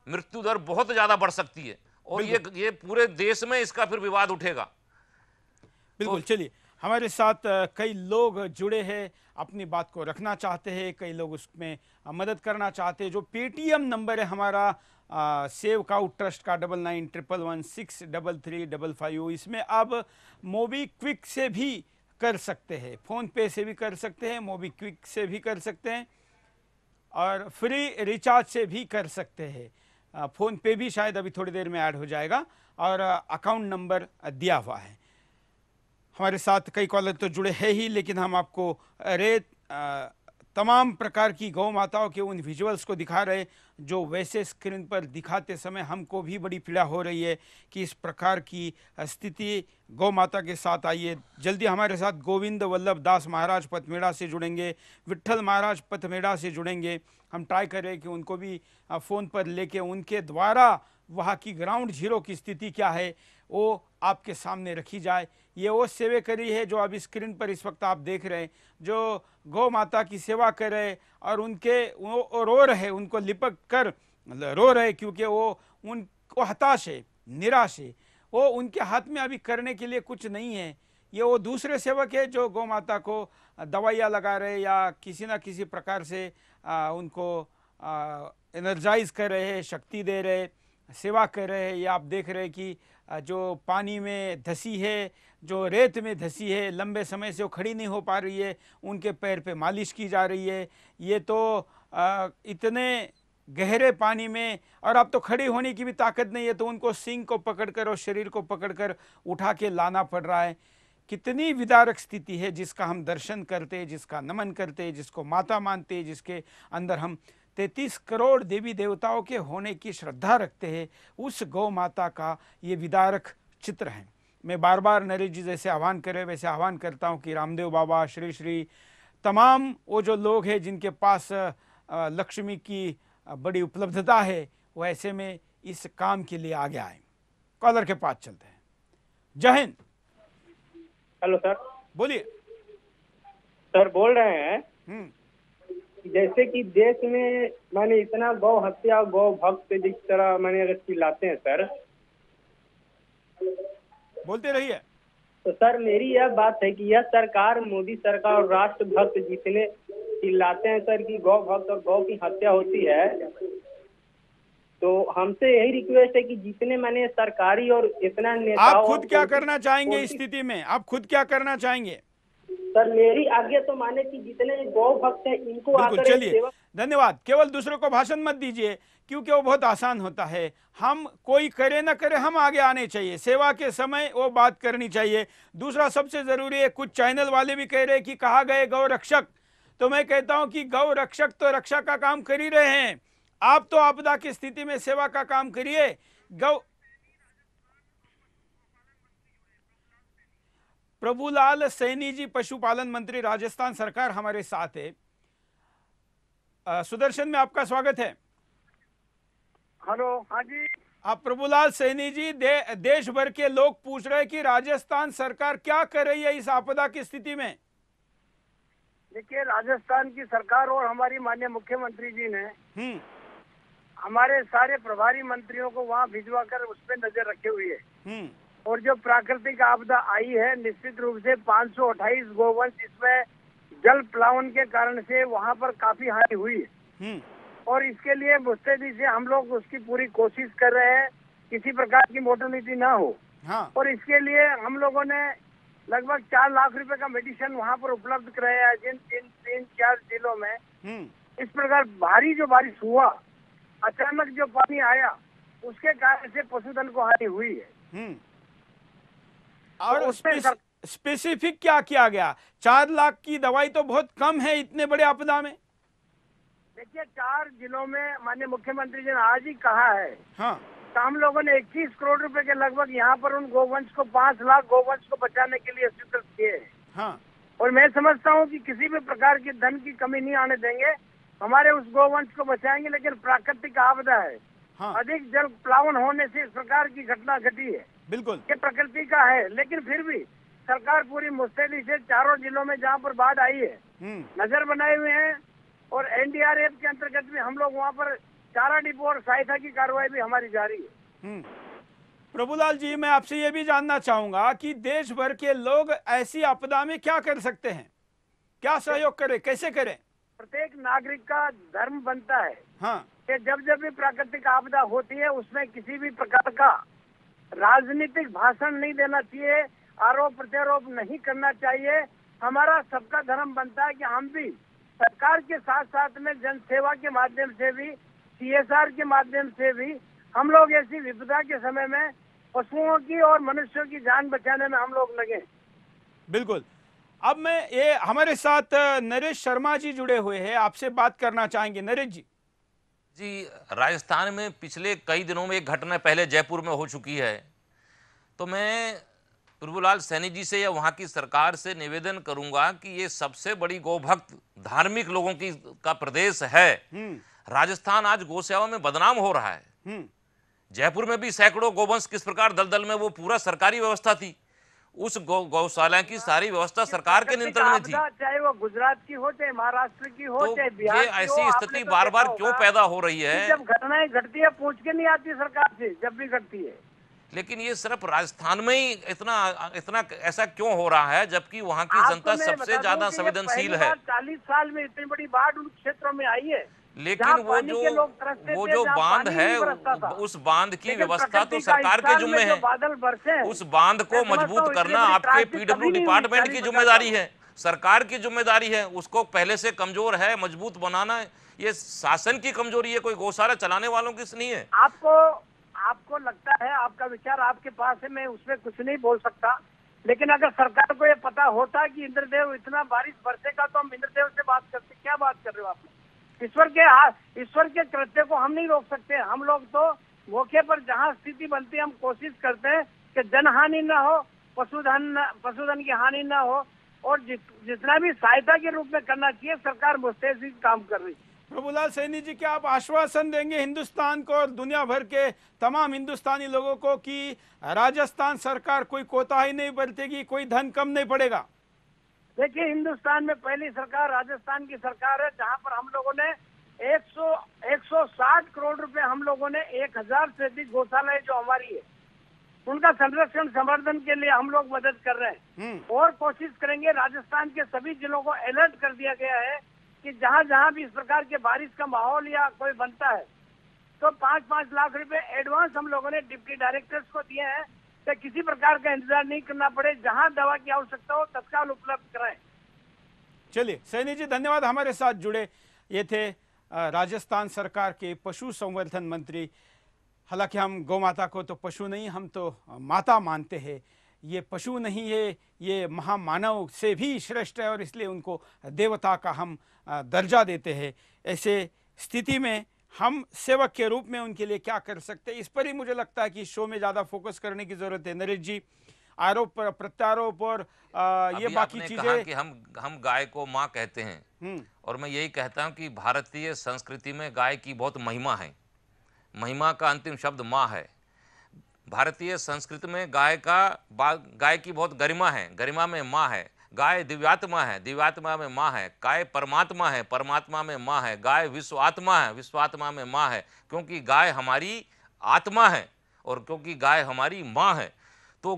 मृत्यु दर बहुत ज्यादा बढ़ सकती है और ये पूरे देश में इसका फिर विवाद उठेगा। बिल्कुल। चलिए, हमारे साथ कई लोग जुड़े हैं, अपनी बात को रखना चाहते हैं, कई लोग उसमें मदद करना चाहते हैं। जो पेटीएम नंबर है हमारा सेव काउ ट्रस्ट का 9911163355, इसमें अब मोबी क्विक से भी कर सकते हैं, फ़ोन पे से भी कर सकते हैं, मोबी क्विक से भी कर सकते हैं और फ्री रिचार्ज से भी कर सकते हैं। फ़ोन पे भी शायद अभी थोड़ी देर में ऐड हो जाएगा और अकाउंट नंबर दिया हुआ है। हमारे साथ कई कॉलर तो जुड़े हैं ही, लेकिन हम आपको तमाम प्रकार की गौ माताओं के उन विजुअल्स को दिखा रहे जो वैसे स्क्रीन पर दिखाते समय हमको भी बड़ी पीड़ा हो रही है कि इस प्रकार की स्थिति गौ माता के साथ आई है। जल्दी हमारे साथ गोविंद वल्लभ दास महाराज पथमेड़ा से जुड़ेंगे, विट्ठल महाराज पथमेड़ा से जुड़ेंगे। हम ट्राई कर रहे हैं कि उनको भी फ़ोन पर लेके उनके द्वारा वहाँ की ग्राउंड जीरो की स्थिति क्या है वो आपके सामने रखी जाए। ये वो सेवेकरी है जो अभी स्क्रीन पर इस वक्त आप देख रहे हैं, जो गौ माता की सेवा कर रहे और उनके वो रो रहे, उनको लिपट कर रो रहे, क्योंकि वो उनको हताश है, निराश है। वो उनके हाथ में अभी करने के लिए कुछ नहीं है। ये वो दूसरे सेवक है जो गौ माता को दवाइयाँ लगा रहे या किसी न किसी प्रकार से उनको एनर्जाइज कर रहे हैं, शक्ति दे रहे, सेवा कर रहे हैं। ये आप देख रहे हैं कि जो पानी में धसी है, जो रेत में धसी है, लंबे समय से वो खड़ी नहीं हो पा रही है, उनके पैर पे मालिश की जा रही है। ये तो इतने गहरे पानी में, और अब तो खड़ी होने की भी ताकत नहीं है, तो उनको सींग को पकड़कर और शरीर को पकड़कर उठा के लाना पड़ रहा है। कितनी विदारक स्थिति है जिसका हम दर्शन करते हैं, जिसका नमन करते हैं, जिसको माता मानते हैं, जिसके अंदर हम 33 करोड़ देवी देवताओं के होने की श्रद्धा रखते हैं। उस गौ माता का ये विदारक चित्र है। मैं बार बार नरेश जी जैसे आह्वान करे वैसे आह्वान करता हूँ कि रामदेव बाबा, श्री श्री तमाम वो जो लोग हैं जिनके पास लक्ष्मी की बड़ी उपलब्धता है, वो ऐसे में इस काम के लिए आगे आए। कॉलर के पास चलते हैं। जय हिंद। Hello sir. बोलिए सर। बोल रहे हैं जैसे कि देश में मैंने इतना गौ हत्या, गौ भक्त जिस तरह मैंने अगर चिल्लाते हैं सर, बोलते रहिए। तो सर मेरी यह बात है कि यह सरकार, मोदी सरकार और राष्ट्र भक्त जितने चिल्लाते हैं सर कि गौ भक्त और गौ की हत्या होती है, तो हमसे यही रिक्वेस्ट है कि जितने मैंने सरकारी और इतना नेता, आप खुद क्या करना चाहेंगे इस स्थिति में? आप खुद क्या करना चाहेंगे? सर मेरी आज्ञा तो माने कि जितने गौ भक्त हैं इनको आकर चलिए, धन्यवाद। केवल दूसरों को भाषण मत दीजिए, क्योंकि वो बहुत आसान होता है। हम कोई करे ना करे, हम आगे आने चाहिए, सेवा के समय वो बात करनी चाहिए। दूसरा सबसे जरूरी है, कुछ चैनल वाले भी कह रहे हैं कि कहा गए गौ रक्षक, तो मैं कहता हूं कि गौ रक्षक तो रक्षा का काम कर ही रहे हैं। आप तो आपदा की स्थिति में सेवा का काम करिए। गौ प्रभुलाल सैनी जी, पशुपालन मंत्री राजस्थान सरकार, हमारे साथ है। सुदर्शन में आपका स्वागत है। हेलो। हाँ जी। आप प्रभुलाल सैनी जी, देश भर के लोग पूछ रहे हैं कि राजस्थान सरकार क्या कर रही है इस आपदा की स्थिति में? देखिए, राजस्थान की सरकार और हमारी माननीय मुख्यमंत्री जी ने हमारे सारे प्रभारी मंत्रियों को वहाँ भिजवा कर उस पर नजर रखे हुई है। और जो प्राकृतिक आपदा आई है, निश्चित रूप से 528 गोवंश इसमें जल प्लावन के कारण से वहाँ पर काफी हानि हुई है और इसके लिए मुस्तैदी से हम लोग उसकी पूरी कोशिश कर रहे हैं, किसी प्रकार की मोर्टेलिटी ना हो। हाँ। और इसके लिए हम लोगों ने लगभग 4 लाख रुपए का मेडिसिन वहाँ पर उपलब्ध कराया है जिन 3-4 जिलों में। इस प्रकार भारी जो बारिश हुआ, अचानक जो पानी आया, उसके कारण से पशुधन को हानि हुई है। और तो उसमें स्पेसिफिक क्या किया गया? 4 लाख की दवाई तो बहुत कम है इतने बड़े आपदा में। देखिए 4 जिलों में माननीय मुख्यमंत्री जी ने आज ही कहा है। हाँ। तो हम लोगों ने 21 करोड़ रुपए के लगभग यहाँ पर उन गोवंश को 5 लाख गोवंश को बचाने के लिए स्वीकृत किए हैं। हाँ। और मैं समझता हूँ कि किसी भी प्रकार की धन की कमी नहीं आने देंगे, हमारे उस गोवंश को बचाएंगे। लेकिन प्राकृतिक आपदा है। हाँ। अधिक जल प्लावन होने से इस प्रकार की घटना घटी है। बिल्कुल, ये प्रकृति का है। लेकिन फिर भी सरकार पूरी मुस्तैदी से चारों जिलों में जहाँ पर बाढ़ आई है नजर बनाए हुए हैं और एनडीआरएफ के अंतर्गत भी हम लोग वहाँ पर चारा डिपो और सहायता की कार्रवाई भी हमारी जारी है। प्रभुलाल जी, मैं आपसे ये भी जानना चाहूंगा कि देश भर के लोग ऐसी आपदा में क्या कर सकते हैं, क्या सहयोग करें, कैसे करें? प्रत्येक नागरिक का धर्म बनता है हाँ। कि जब जब भी प्राकृतिक आपदा होती है उसमें किसी भी प्रकार का राजनीतिक भाषण नहीं देना चाहिए, आरोप प्रत्यारोप नहीं करना चाहिए। हमारा सबका धर्म बनता है कि हम भी सरकार के साथ साथ में जन सेवा के माध्यम से भी, CSR के माध्यम से भी हम लोग ऐसी विपदा के समय में पशुओं की और मनुष्यों की जान बचाने में हम लोग लगे। बिल्कुल। अब मैं ये हमारे साथ नरेश शर्मा जी जुड़े हुए हैं, आपसे बात करना चाहेंगे। नरेश जी। जी, राजस्थान में पिछले कई दिनों में एक घटना पहले जयपुर में हो चुकी है। तो मैं प्रभुलाल सैनी जी से या वहाँ की सरकार से निवेदन करूंगा कि ये सबसे बड़ी गोभक्त धार्मिक लोगों की का प्रदेश है। राजस्थान आज गौसेवा में बदनाम हो रहा है। जयपुर में भी सैकड़ों गोवंश किस प्रकार दलदल में, वो पूरा सरकारी व्यवस्था थी, उस गौशाला की सारी व्यवस्था सरकार के नियंत्रण में थी। चाहे वो गुजरात की हो, चाहे महाराष्ट्र की हो, तो चाहे बिहार की हो, ऐसी स्थिति बार बार क्यों पैदा हो रही है? जब घटनाएं घटती है पूछ के नहीं आती सरकार से, जब भी घटती है। लेकिन ये सिर्फ राजस्थान में ही इतना ऐसा क्यों हो रहा है, जबकि वहाँ की जनता सबसे ज्यादा संवेदनशील है। 40 साल में इतनी बड़ी बाढ़ उन क्षेत्रों में आई है। लेकिन वो जो बांध है, उस बांध की व्यवस्था तो सरकार के जिम्मे है। बादल बरसे, उस बांध को मजबूत करना आपके PW डिपार्टमेंट की जिम्मेदारी है, सरकार की जिम्मेदारी है। उसको पहले से कमजोर है, मजबूत बनाना। ये शासन की कमजोरी है, कोई गौशाला चलाने वालों की नहीं है। आपको लगता है, आपका विचार आपके पास है, मैं उसमें कुछ नहीं बोल सकता। लेकिन अगर सरकार को ये पता होता कि इंद्रदेव इतना बारिश बरसेगा तो हम इंद्रदेव से बात करते। क्या बात कर रहे हो आप? ईश्वर के कृत्य को हम नहीं रोक सकते। हम लोग तो मौके पर जहाँ स्थिति बनती है हम कोशिश करते हैं कि जनहानि न हो, पशुधन की हानि न हो, और जितना भी सहायता के रूप में करना चाहिए सरकार मुस्तैदी काम कर रही है। प्रभुलाल सैनी जी, क्या आप आश्वासन देंगे हिंदुस्तान को और दुनिया भर के तमाम हिंदुस्तानी लोगों को कि राजस्थान सरकार कोई कोताही नहीं बरतेगी, कोई धन कम नहीं पड़ेगा? देखिए, हिंदुस्तान में पहली सरकार राजस्थान की सरकार है, जहां पर हम लोगों ने 160 करोड़ रुपए हम लोगों ने 1000 से अधिक गौशालाएं जो हमारी है उनका संरक्षण संवर्धन के लिए हम लोग मदद कर रहे हैं और कोशिश करेंगे। राजस्थान के सभी जिलों को अलर्ट कर दिया गया है कि जहां जहां भी इस प्रकार के बारिश का माहौल या कोई बनता है तो 5-5 लाख रुपए एडवांस हम लोगों ने डिप्टी डायरेक्टर्स को दिए हैं कि किसी प्रकार का इंतजार नहीं करना पड़े, जहां दवा की आवश्यकता हो तत्काल उपलब्ध कराएं। चलिए सैनी जी, धन्यवाद हमारे साथ जुड़े। ये थे राजस्थान सरकार के पशु संवर्धन मंत्री। हालांकि हम गौ माता को तो पशु नहीं, हम तो माता मानते हैं। ये पशु नहीं है, ये महामानव से भी श्रेष्ठ है और इसलिए उनको देवता का हम दर्जा देते हैं। ऐसे स्थिति में हम सेवक के रूप में उनके लिए क्या कर सकते हैं, इस पर ही मुझे लगता है कि शो में ज़्यादा फोकस करने की ज़रूरत है। नरेश जी, आरोप प्रत्यारोप और ये बाकी चीज़ें कि हम गाय को माँ कहते हैं, और मैं यही कहता हूँ कि भारतीय संस्कृति में गाय की बहुत महिमा है। महिमा का अंतिम शब्द माँ है। भारतीय संस्कृति में गाय की बहुत गरिमा है, गरिमा में माँ है। गाय दिव्यात्मा है, दिव्यात्मा में माँ है। गाय परमात्मा है, परमात्मा में माँ है। गाय विश्वात्मा है, विश्वात्मा में माँ है। क्योंकि गाय हमारी आत्मा है और क्योंकि गाय हमारी माँ है, तो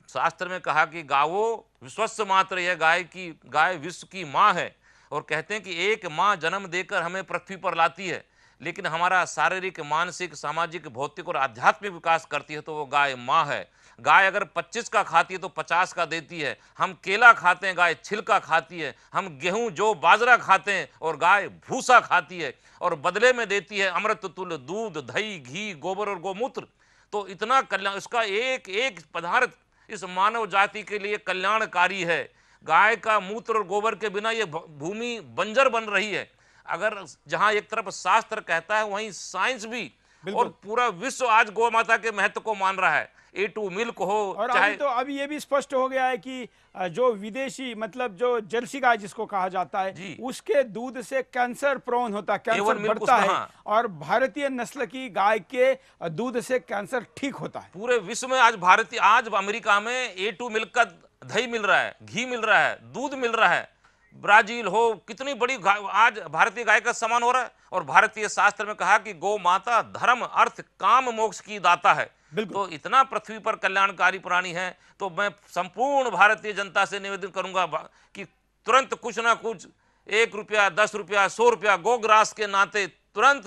शास्त्र में कहा कि गावो विश्वस्य मात्र, यह गाय विश्व की माँ है। और कहते हैं कि एक माँ जन्म देकर हमें पृथ्वी पर लाती है, लेकिन हमारा शारीरिक, मानसिक, सामाजिक, भौतिक और आध्यात्मिक विकास करती है तो वो गाय माँ है। गाय अगर 25 का खाती है तो 50 का देती है। हम केला खाते हैं, गाय छिलका खाती है। हम गेहूं, जौ, बाजरा खाते हैं और गाय भूसा खाती है, और बदले में देती है अमृत तुल्य दूध, दही, घी, गोबर और गोमूत्र। तो इतना कल्याण, इसका एक एक पदार्थ इस मानव जाति के लिए कल्याणकारी है। गाय का मूत्र और गोबर के बिना ये भूमि बंजर बन रही है। अगर जहां एक तरफ शास्त्र कहता है, वहीं साइंस भी और पूरा विश्व आज गौ माता के महत्व को मान रहा है। A2 मिल्क हो, और चाहे अभी ये भी स्पष्ट हो गया है कि जो विदेशी, मतलब जो जर्सी गाय जिसको कहा जाता है, उसके दूध से कैंसर प्रोन होता है, कैंसर बढ़ता है, और भारतीय नस्ल की गाय के दूध से कैंसर ठीक होता है। पूरे विश्व में आज अमेरिका में A2 मिल्क का दही मिल रहा है, घी मिल रहा है, दूध मिल रहा है। ब्राजील हो, कितनी बड़ी आज भारतीय गाय का सम्मान हो रहा है। और भारतीय शास्त्र में कहा कि गौ माता धर्म, अर्थ, काम, मोक्ष की दाता है। तो इतना पृथ्वी पर कल्याणकारी प्राणी है। तो मैं संपूर्ण भारतीय जनता से निवेदन करूंगा कि तुरंत कुछ ना कुछ, 1 रुपया, 10 रुपया, 100 रुपया गोग्रास के नाते तुरंत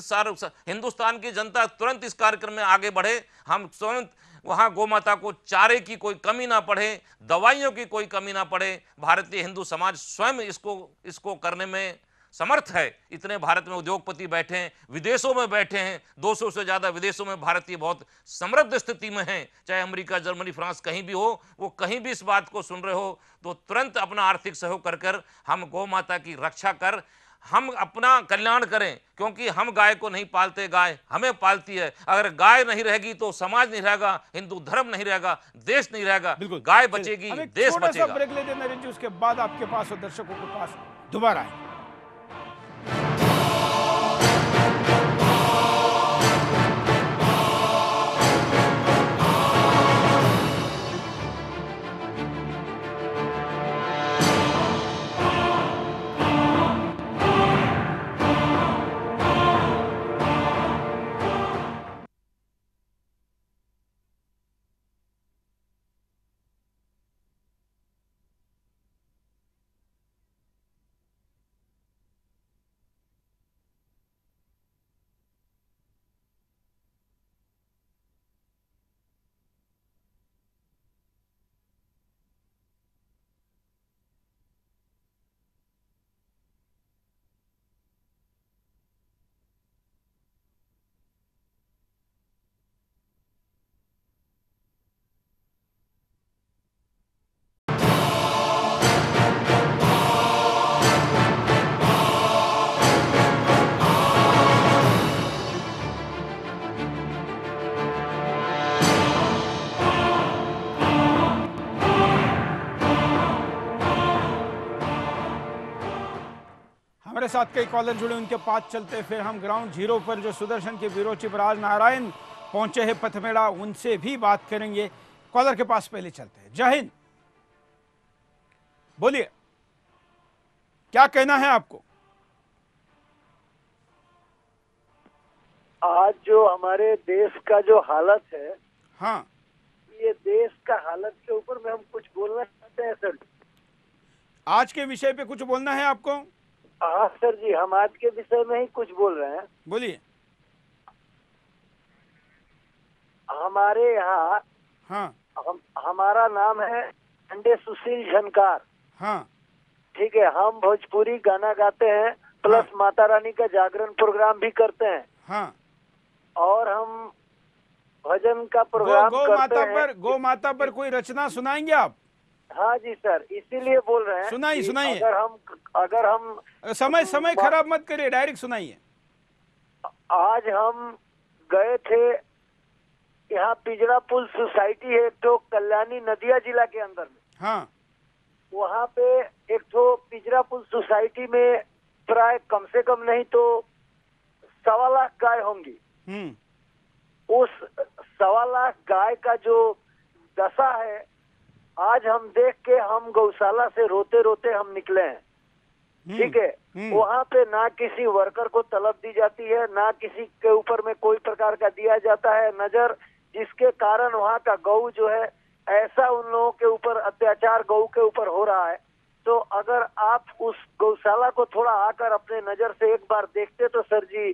हिंदुस्तान की जनता तुरंत इस कार्यक्रम में आगे बढ़े। हम तुरंत वहां गौ माता को चारे की कोई कमी ना पड़े, दवाइयों की कोई कमी ना पड़े। भारतीय हिंदू समाज स्वयं इसको करने में समर्थ है। इतने भारत में उद्योगपति बैठे हैं, विदेशों में बैठे हैं, 200 से ज्यादा विदेशों में भारतीय बहुत समृद्ध स्थिति में हैं। चाहे अमेरिका, जर्मनी, फ्रांस कहीं भी हो, वो कहीं भी इस बात को सुन रहे हो तो तुरंत अपना आर्थिक सहयोग कर हम गौ माता की रक्षा कर हम अपना कल्याण करें। क्योंकि हम गाय को नहीं पालते, गाय हमें पालती है। अगर गाय नहीं रहेगी तो समाज नहीं रहेगा, हिंदू धर्म नहीं रहेगा, देश नहीं रहेगा। गाय बचेगी, देश बचेगा। ब्रेक लेते हैं नरेंद्र जी, उसके बाद आपके पास और दर्शकों के पास दोबारा आए। हमारे साथ कई कॉलर जुड़े, उनके पास चलते फिर हम ग्राउंड जीरो पर जो सुदर्शन के ब्यूरो चीफ राज नारायण पहुंचे हैं पथमेड़ा, उनसे भी बात करेंगे। कॉलर के पास पहले चलते हैं। जय हिंद, बोलिए, क्या कहना है आपको? आज जो हमारे देश का जो हालत है, हाँ, ये देश का हालत के ऊपर में हम कुछ बोलना चाहते हैं सर। आज के विषय पे कुछ बोलना है आपको? हाँ सर जी, हम आज के विषय में ही कुछ बोल रहे हैं। बोलिए। हमारे यहाँ, हाँ, हमारा नाम है अंडे सुशील झनकार। हाँ, ठीक है, हम भोजपुरी गाना गाते हैं, प्लस हाँ, माता रानी का जागरण प्रोग्राम भी करते हैं। हाँ, और हम भजन का प्रोग्राम करते हैं। गौ माता पर कोई रचना सुनाएंगे आप? हाँ जी सर, इसीलिए बोल रहे हैं। सुनाइए। अगर हम समय खराब मत करिए, डायरेक्ट सुनाइए। आज हम गए थे, यहाँ पिजड़ा पुल सोसाइटी है एक तो, कल्याणी नदिया जिला के अंदर में। हाँ, वहाँ पे एक तो पिजड़ा पुल सोसाइटी में प्राय कम से कम नहीं तो 1.25 लाख गाय होंगी। उस 1.25 लाख गाय का जो दशा है, आज हम देख के हम गौशाला से रोते रोते हम निकले हैं। ठीक है, वहाँ पे ना किसी वर्कर को तलब दी जाती है, ना किसी के ऊपर में कोई प्रकार का दिया जाता है नजर, जिसके कारण वहाँ का गौ जो है ऐसा उन लोगों के ऊपर अत्याचार गौ के ऊपर हो रहा है, तो अगर आप उस गौशाला को थोड़ा आकर अपने नजर से एक बार देखते तो सर जी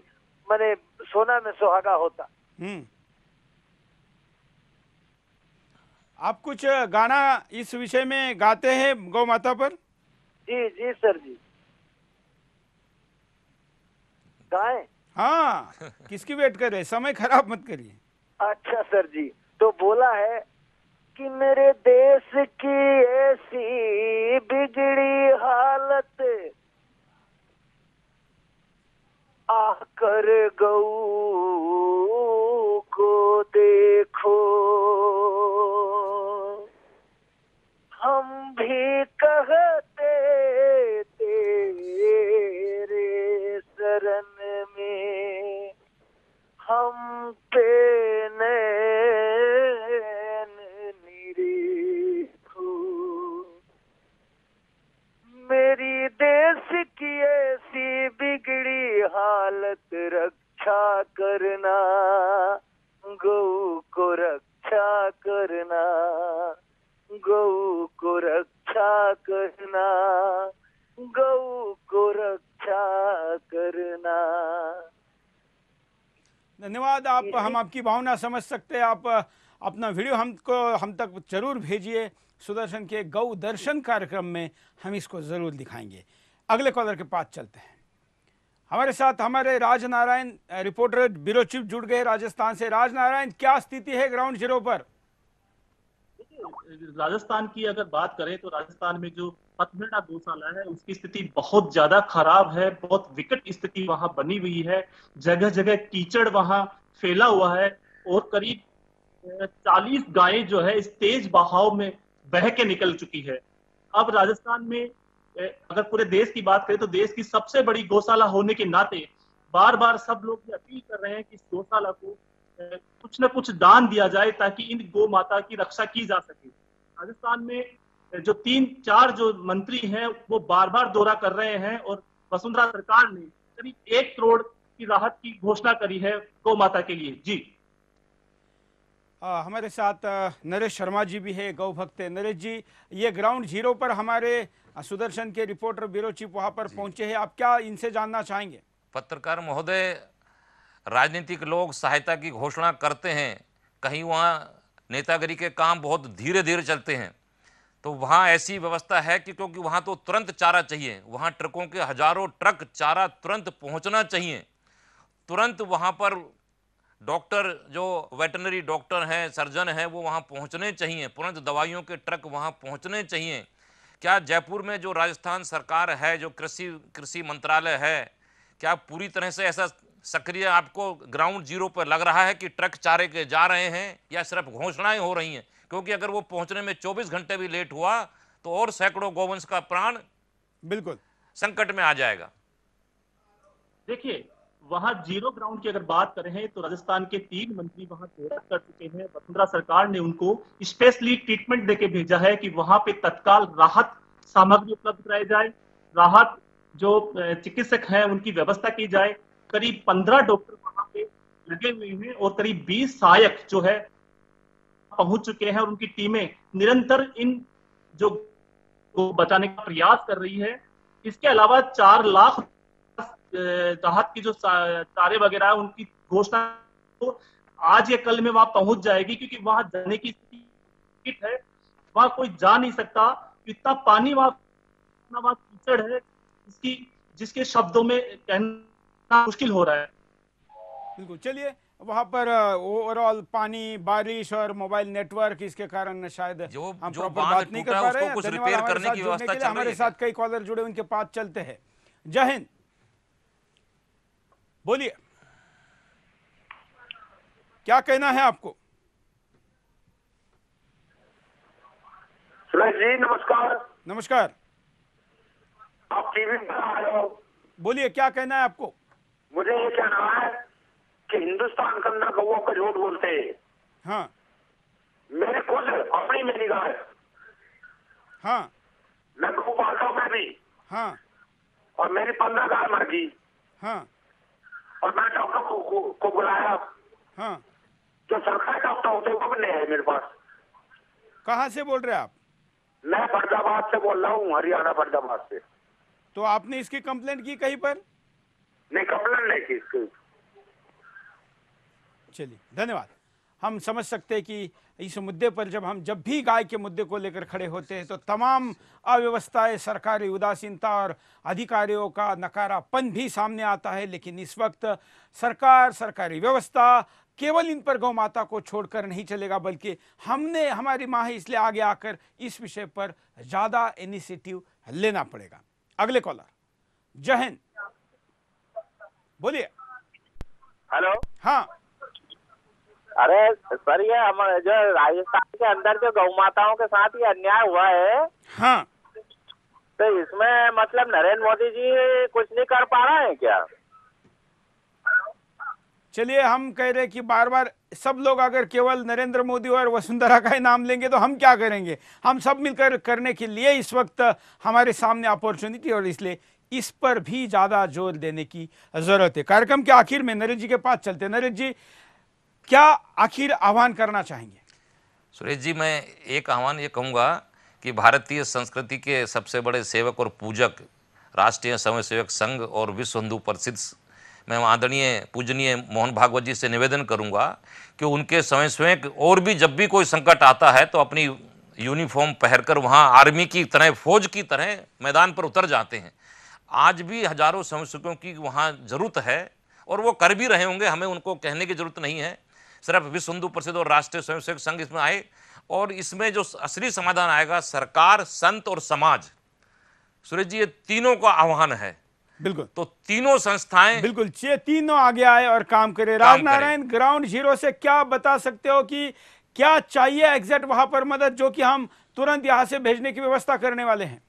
मैंने सोना में सुहागा होता। आप कुछ गाना इस विषय में गाते हैं गौ माता पर? जी जी सर जी, गाएं? हाँ, किसकी वेट कर रहे हैं? समय खराब मत करिए। अच्छा सर जी, तो बोला है कि मेरे देश की ऐसी बिगड़ी हालत, आकर गऊ को देखो, हम भी कहते तेरे शरण में, हम पे नैन निरीखो, मेरी देश की ऐसी बिगड़ी हालत, रक्षा करना गौ को, रक्षा करना गौ को, रक्षा करना गौ को, रक्षा करना। धन्यवाद। हम आपकी भावना समझ सकते हैं। आप अपना वीडियो हम तक जरूर भेजिए। सुदर्शन के गौ दर्शन कार्यक्रम में हम इसको जरूर दिखाएंगे। अगले कॉलर के पास चलते हैं। हमारे साथ हमारे राजनारायण रिपोर्टर ब्यूरो चीफ जुड़ गए राजस्थान से। राजनारायण, क्या स्थिति है ग्राउंड जीरो पर? राजस्थान की अगर बात करें तो राजस्थान में जो पथमेड़ा गौशाला है उसकी स्थिति बहुत ज्यादा खराब है। बहुत विकट स्थिति वहां बनी हुई है। जगह जगह कीचड़ वहां फैला हुआ है और करीब 40 गायें जो है इस तेज बहाव में बह के निकल चुकी है। अब राजस्थान में अगर पूरे देश की बात करें तो देश की सबसे बड़ी गौशाला होने के नाते बार बार सब लोग ये अपील कर रहे हैं कि इस गौशाला को कुछ न कुछ दान दिया जाए ताकि इन गौ माता की रक्षा की जा सके। राजस्थान में जो 3-4 जो मंत्री हैं वो बार बार दौरा कर रहे हैं और वसुंधरा सरकार ने करीब 1 करोड़ की राहत की घोषणा करी है गौ माता के लिए। जी हमारे साथ नरेश शर्मा जी भी है, गौ भक्त है। नरेश जी, ये ग्राउंड जीरो पर हमारे सुदर्शन के रिपोर्टर ब्यूरो चीफ वहां पर पहुंचे हैं, आप क्या इनसे जानना चाहेंगे? पत्रकार महोदय, राजनीतिक लोग सहायता की घोषणा करते हैं, कहीं वहाँ नेतागिरी के काम बहुत धीरे धीरे चलते हैं, तो वहाँ ऐसी व्यवस्था है कि क्योंकि वहाँ तो तुरंत चारा चाहिए, वहाँ ट्रकों के हजारों ट्रक चारा तुरंत पहुँचना चाहिए। तुरंत वहाँ पर डॉक्टर जो वेटरनरी डॉक्टर हैं, सर्जन हैं, वो वहाँ पहुँचने चाहिए। तुरंत दवाइयों के ट्रक वहाँ पहुँचने चाहिए। क्या जयपुर में जो राजस्थान सरकार है, जो कृषि मंत्रालय है, क्या पूरी तरह से ऐसा सक्रिय आपको ग्राउंड जीरो पर लग रहा है कि ट्रक चारे के जा रहे हैं या सिर्फ घोषणाएं हो रही हैं? क्योंकि अगर वो पहुंचने में 24 घंटे भी लेट हुआ तो और सैकड़ों गौवंश का प्राण बिल्कुल संकट में आ जाएगा। देखिए, वहां जीरो ग्राउंड की अगर बात करें तो राजस्थान के 3 मंत्री वहां दौरा कर चुके हैं। वसुंधरा सरकार ने उनको स्पेशली ट्रीटमेंट देके भेजा है कि वहां पे तत्काल राहत सामग्री उपलब्ध कराई जाए, राहत जो चिकित्सक हैं उनकी व्यवस्था की जाए। करीब 15 डॉक्टर वहां पे लगे हुए हैं और करीब 20 सहायक जो है पहुंच चुके हैं और उनकी टीमें निरंतर इन जो को बचाने का प्रयास कर रही है। इसके अलावा 4 लाख राहत की जो चारे वगैरह है उनकी घोषणा तो आज या कल में वहां पहुंच जाएगी, क्योंकि वहां जाने की स्थिति है, वहां कोई जा नहीं सकता। इतना पानी वहां कीचड़ है जिसके शब्दों में कहना मुश्किल हो रहा है। बिल्कुल, चलिए, वहां पर ओवरऑल पानी, बारिश और मोबाइल नेटवर्क, इसके कारण शायद हम प्रॉपर बात नहीं कर पा रहे हैं। धन्यवाद हमारे साथ जुड़ने के लिए। हमारे साथ कई कॉलर जुड़े, उनके पास चलते हैं। जय हिंद, बोलिए, क्या कहना है आपको? सुरेश जी नमस्कार। नमस्कार, आप टीवी पर आए हो, बोलिए, क्या कहना है आपको? मुझे ये कहना है कि हिंदुस्तान के अंदर गौओं का झूठ बोलते हैं। हाँ, मेरे खुद अपनी मेरी गाय, हाँ, मैं गौ पालता हूँ मैं भी, हाँ, और मेरी 15 गाय मर गई, हाँ, और मैं डॉक्टर को बुलाया, हाँ, जो सरकारी डॉक्टर होते हैं वो भी नहीं है मेरे पास। कहाँ से बोल रहे हैं आप? मैं फरीदाबाद से बोल रहा हूँ, हरियाणा फरीदाबाद से। तो आपने इसकी कंप्लेंट की कहीं पर? नहीं, कंप्लेंट नहीं की इसकी। चलिए, धन्यवाद। हम समझ सकते हैं कि इस मुद्दे पर जब भी गाय के मुद्दे को लेकर खड़े होते हैं तो तमाम अव्यवस्थाएं, सरकारी उदासीनता और अधिकारियों का नकारापन भी सामने आता है। लेकिन इस वक्त सरकार, सरकारी व्यवस्था केवल इन पर गौ माता को छोड़कर नहीं चलेगा, बल्कि हमने, हमारी माँ है इसलिए आगे आकर इस विषय पर ज़्यादा इनिशिएटिव लेना पड़ेगा। अगले कॉलर, जय हिंद, बोलिए। हेलो। हाँ। अरे सर, ये हमारे जो राजस्थान के अंदर जो गौ माताओं के साथ ये अन्याय हुआ है, हाँ, तो इसमें मतलब नरेंद्र मोदी जी कुछ नहीं कर पा रहे हैं क्या? चलिए, हम कह रहे कि बार बार सब लोग अगर केवल नरेंद्र मोदी और वसुंधरा का ही नाम लेंगे तो हम क्या करेंगे? हम सब मिलकर करने के लिए इस वक्त हमारे सामने अपॉर्चुनिटी, और इसलिए इस पर भी ज्यादा जोर देने की जरूरत है। कार्यक्रम के आखिर में नरेश जी के पास चलते। नरेश जी, क्या आखिर आह्वान करना चाहेंगे? सुरेश जी, मैं एक आह्वान ये कहूँगा कि भारतीय संस्कृति के सबसे बड़े सेवक और पूजक राष्ट्रीय स्वयंसेवक संघ और विश्व हिंदू परिषद, मैं आदरणीय पूजनीय मोहन भागवत जी से निवेदन करूंगा कि उनके स्वयंसेवक और भी जब भी कोई संकट आता है तो अपनी यूनिफॉर्म पहनकर वहाँ आर्मी की तरह, फौज की तरह मैदान पर उतर जाते हैं। आज भी हजारों स्वयंसेवकों की वहाँ जरूरत है और वो कर भी रहे होंगे, हमें उनको कहने की जरूरत नहीं है। सिर्फ विश्व हिंदू परिषद और राष्ट्रीय स्वयंसेवक संघ इसमें आए, और इसमें जो असली समाधान आएगा सरकार, संत और समाज। सुरेश जी, ये तीनों का आह्वान है। बिल्कुल। तो तीनों संस्थाएं बिल्कुल तीनों आगे आए और काम करे। राजनारायण, ग्राउंड जीरो से क्या बता सकते हो कि क्या चाहिए एग्जैक्ट वहां पर मदद, जो कि हम तुरंत यहां से भेजने की व्यवस्था करने वाले हैं?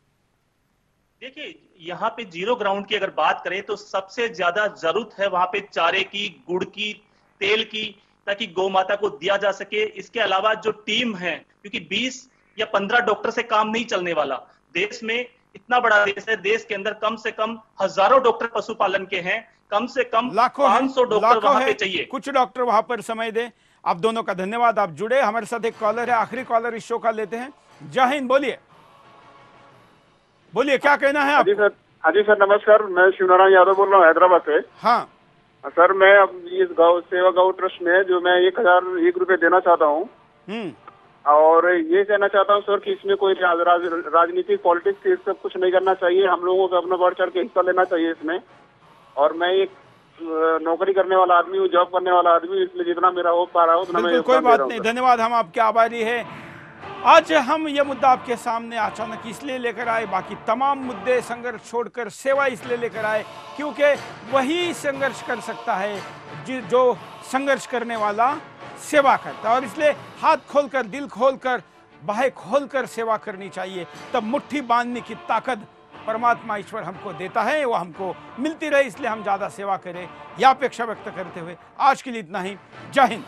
देखिए, यहाँ पे जीरो ग्राउंड की अगर बात करें तो सबसे ज्यादा जरूरत है वहां पे चारे की, गुड़ की, तेल की, ताकि गौ माता को दिया जा सके। इसके अलावा जो टीम है, क्योंकि 20 या 15 डॉक्टर से काम नहीं चलने वाला। देश में इतना बड़ा देश है, देश के अंदर कम से कम हजारों डॉक्टर पशुपालन के हैं, कम से कम 500 डॉक्टर वहां पे चाहिए। कुछ डॉक्टर वहां पर समय दे। आप दोनों का धन्यवाद, आप जुड़े। हमारे साथ एक कॉलर है, आखिरी कॉलर इस शो का लेते हैं। जय हिंद, बोलिए, बोलिए, क्या कहना है आप? हाँ जी सर, नमस्कार। मैं शिवनारायण यादव बोल रहा हूँ, हैदराबाद से। हाँ सर, मैं अब इस गौ सेवा गौ ट्रस्ट में जो मैं 1001 रुपए देना चाहता हूँ, और ये कहना चाहता हूँ सर कि इसमें कोई राजनीतिक पॉलिटिक्स ये सब कुछ नहीं करना चाहिए। हम लोगों को अपना बढ़ चढ़ के हिस्सा लेना चाहिए इसमें। और मैं एक नौकरी करने वाला आदमी हूँ, जॉब करने वाला आदमी, इसलिए जितना मेरा हो पा रहा हूँ उतना मैं कोई बात नहीं, धन्यवाद, हम आपके आभारी है। आज हम ये मुद्दा आपके सामने अचानक इसलिए लेकर आए, बाकी तमाम मुद्दे संघर्ष छोड़कर सेवा इसलिए लेकर आए क्योंकि वही संघर्ष कर सकता है जो संघर्ष करने वाला सेवा करता है। और इसलिए हाथ खोलकर, दिल खोलकर, बाहें खोलकर सेवा करनी चाहिए। तब मुट्ठी बांधने की ताकत परमात्मा ईश्वर हमको देता है, वो हमको मिलती रहे। इसलिए हम ज़्यादा सेवा करें, यह अपेक्षा व्यक्त करते हुए आज के लिए इतना ही। जय हिंद।